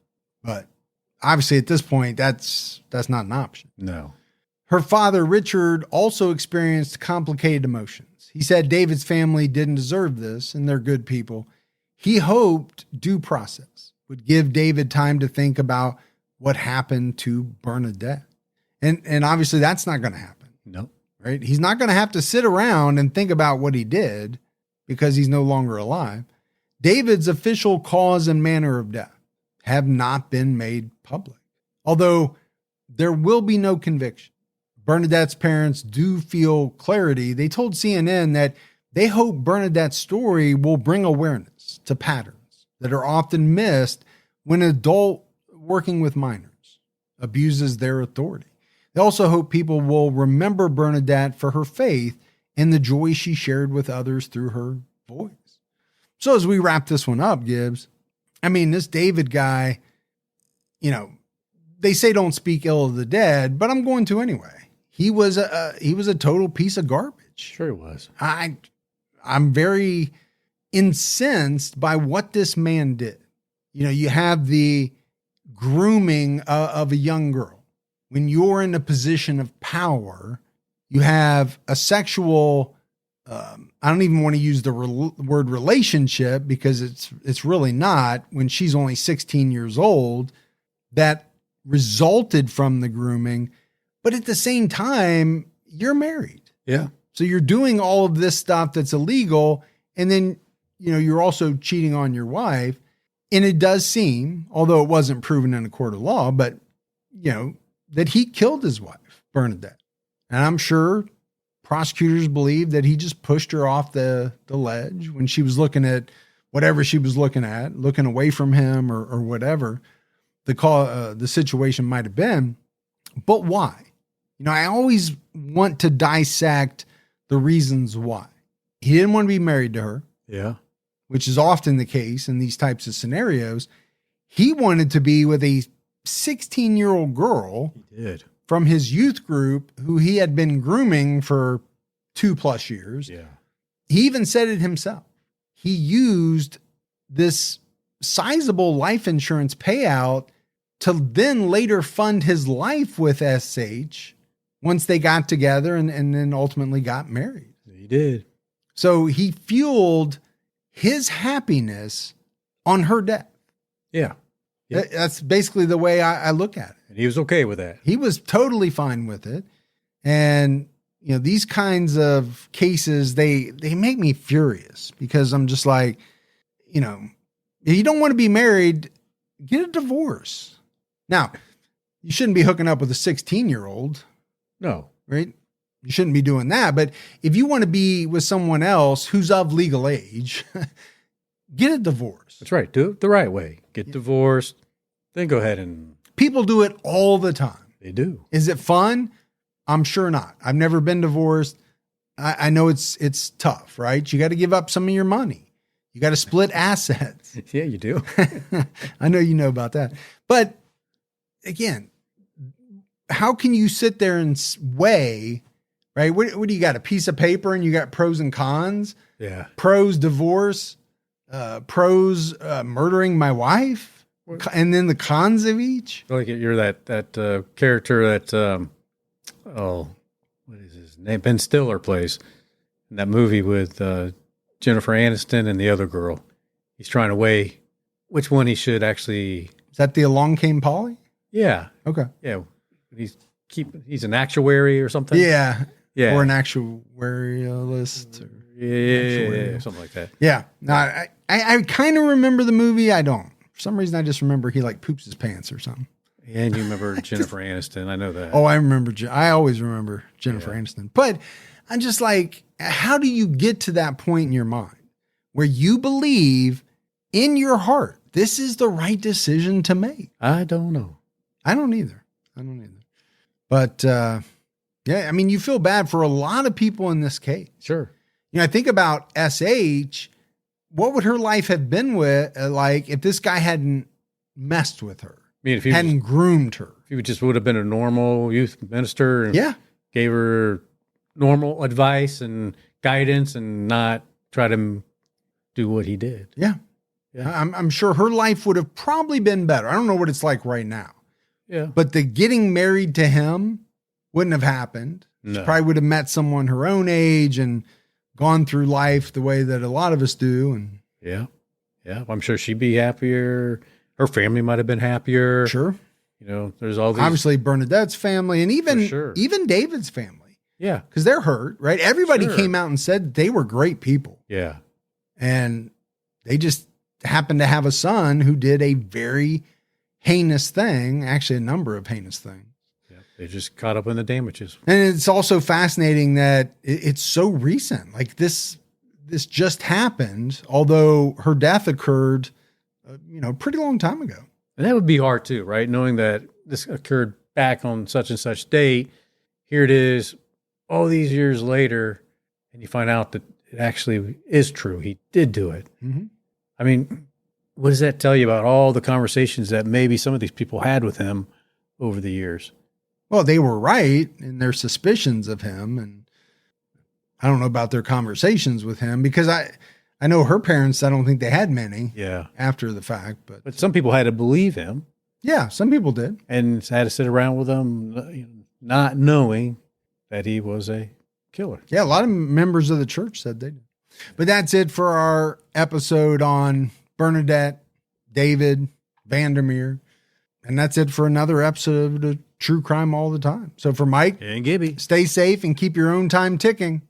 Speaker 1: But obviously at this point, that's not an option.
Speaker 2: No.
Speaker 1: Her father, Richard, also experienced complicated emotions. He said David's family didn't deserve this and they're good people. He hoped due process would give David time to think about what happened to Bernadette. And obviously that's not going to happen.
Speaker 2: No.
Speaker 1: Right? He's not going to have to sit around and think about what he did because he's no longer alive. David's official cause and manner of death have not been made public, although there will be no conviction. Bernadette's parents do feel clarity. They told CNN that they hope Bernadette's story will bring awareness to patterns that are often missed when an adult working with minors abuses their authority. They also hope people will remember Bernadette for her faith and the joy she shared with others through her voice. So as we wrap this one up, Gibbs, I mean, this David guy, they say don't speak ill of the dead, but I'm going to anyway. He was a total piece of garbage.
Speaker 2: Sure he was.
Speaker 1: I'm very incensed by what this man did. You have the grooming of a young girl. When you're in a position of power, you have a sexual, I don't even want to use the word relationship because it's really not, when she's only 16 years old, that resulted from the grooming. But at the same time, you're married.
Speaker 2: Yeah.
Speaker 1: So you're doing all of this stuff that's illegal. And then, you're also cheating on your wife. And it does seem, although it wasn't proven in a court of law, but, that he killed his wife, Bernadette. And I'm sure prosecutors believe that he just pushed her off the ledge when she was looking at whatever she was looking at, looking away from him or whatever the situation might have been. But why? I always want to dissect the reasons why. He didn't want to be married to her.
Speaker 2: Yeah.
Speaker 1: Which is often the case in these types of scenarios. He wanted to be with a 16-year-old girl.
Speaker 2: He did.
Speaker 1: From his youth group who he had been grooming for 2+ years.
Speaker 2: Yeah.
Speaker 1: He even said it himself. He used this sizable life insurance payout to then later fund his life with SH once they got together and then ultimately got married.
Speaker 2: He did.
Speaker 1: So he fueled his happiness on her death.
Speaker 2: Yeah. Yep.
Speaker 1: That's basically the way I look at it.
Speaker 2: And he was okay with that.
Speaker 1: He was totally fine with it. And, these kinds of cases, they make me furious because I'm just like, if you don't want to be married, get a divorce. Now, you shouldn't be hooking up with a 16-year-old.
Speaker 2: No.
Speaker 1: Right? You shouldn't be doing that. But if you want to be with someone else who's of legal age, get a divorce.
Speaker 2: That's right. Do it the right way. Get divorced, then go ahead and...
Speaker 1: People do it all the time.
Speaker 2: They do.
Speaker 1: Is it fun? I'm sure not. I've never been divorced. I know it's tough, right? You got to give up some of your money. You got to split assets.
Speaker 2: Yeah, you do.
Speaker 1: I know you know about that. But again, how can you sit there and weigh, right? What do you got? A piece of paper and you got pros and cons?
Speaker 2: Yeah.
Speaker 1: Pros, divorce, pros, murdering my wife, and then the cons of each.
Speaker 2: Like you're that character that, what is his name? Ben Stiller plays in that movie with Jennifer Aniston and the other girl. He's trying to weigh which one he should actually...
Speaker 1: Is that the Along Came Polly?
Speaker 2: Yeah.
Speaker 1: Okay.
Speaker 2: Yeah. He's an actuary or something.
Speaker 1: Yeah.
Speaker 2: Yeah.
Speaker 1: Or an actuarialist. Or
Speaker 2: yeah, something like that.
Speaker 1: Yeah. No, I kind of remember the movie. I don't. For some reason, I just remember he like poops his pants or something.
Speaker 2: And you remember Jennifer Aniston. I know that.
Speaker 1: Oh, I remember. I always remember Jennifer Aniston. But I'm just like, how do you get to that point in your mind where you believe in your heart this is the right decision to make?
Speaker 2: I don't know.
Speaker 1: I don't either. But yeah, I mean, you feel bad for a lot of people in this case.
Speaker 2: Sure.
Speaker 1: You know, I think about SH. What would her life have been like if this guy hadn't messed with her?
Speaker 2: I mean, if he
Speaker 1: hadn't groomed her.
Speaker 2: If he just would have been a normal youth minister and gave her normal advice and guidance and not try to do what he did.
Speaker 1: Yeah. I'm sure her life would have probably been better. I don't know what it's like right now.
Speaker 2: Yeah.
Speaker 1: But the getting married to him wouldn't have happened.
Speaker 2: No.
Speaker 1: She probably would have met someone her own age and gone through life the way that a lot of us do. And
Speaker 2: yeah. I'm sure she'd be happier. Her family might have been happier.
Speaker 1: Sure.
Speaker 2: You know, there's all these.
Speaker 1: Obviously Bernadette's family and even David's family.
Speaker 2: Yeah.
Speaker 1: Because they're hurt, right? Everybody came out and said they were great people.
Speaker 2: Yeah.
Speaker 1: And they just happened to have a son who did a very heinous thing, actually a number of heinous things.
Speaker 2: Yeah. They just caught up in the damages.
Speaker 1: And it's also fascinating that it's so recent. Like this just happened, although her death occurred, a pretty long time ago.
Speaker 2: And that would be hard too, right? Knowing that this occurred back on such and such date. Here it is all these years later, and you find out that it actually is true. He did do it.
Speaker 1: Mm-hmm.
Speaker 2: I mean, what does that tell you about all the conversations that maybe some of these people had with him over the years?
Speaker 1: Well, they were right in their suspicions of him. And I don't know about their conversations with him because I know her parents, I don't think they had many after the fact. But
Speaker 2: some people had to believe him.
Speaker 1: Yeah, some people did.
Speaker 2: And had to sit around with him not knowing that he was a killer.
Speaker 1: Yeah, a lot of members of the church said they did. But that's it for our episode on Bernadette, David Vander Meer. And that's it for another episode of True Crime All the Time. So for Mike
Speaker 2: and Gibby,
Speaker 1: stay safe and keep your own time ticking.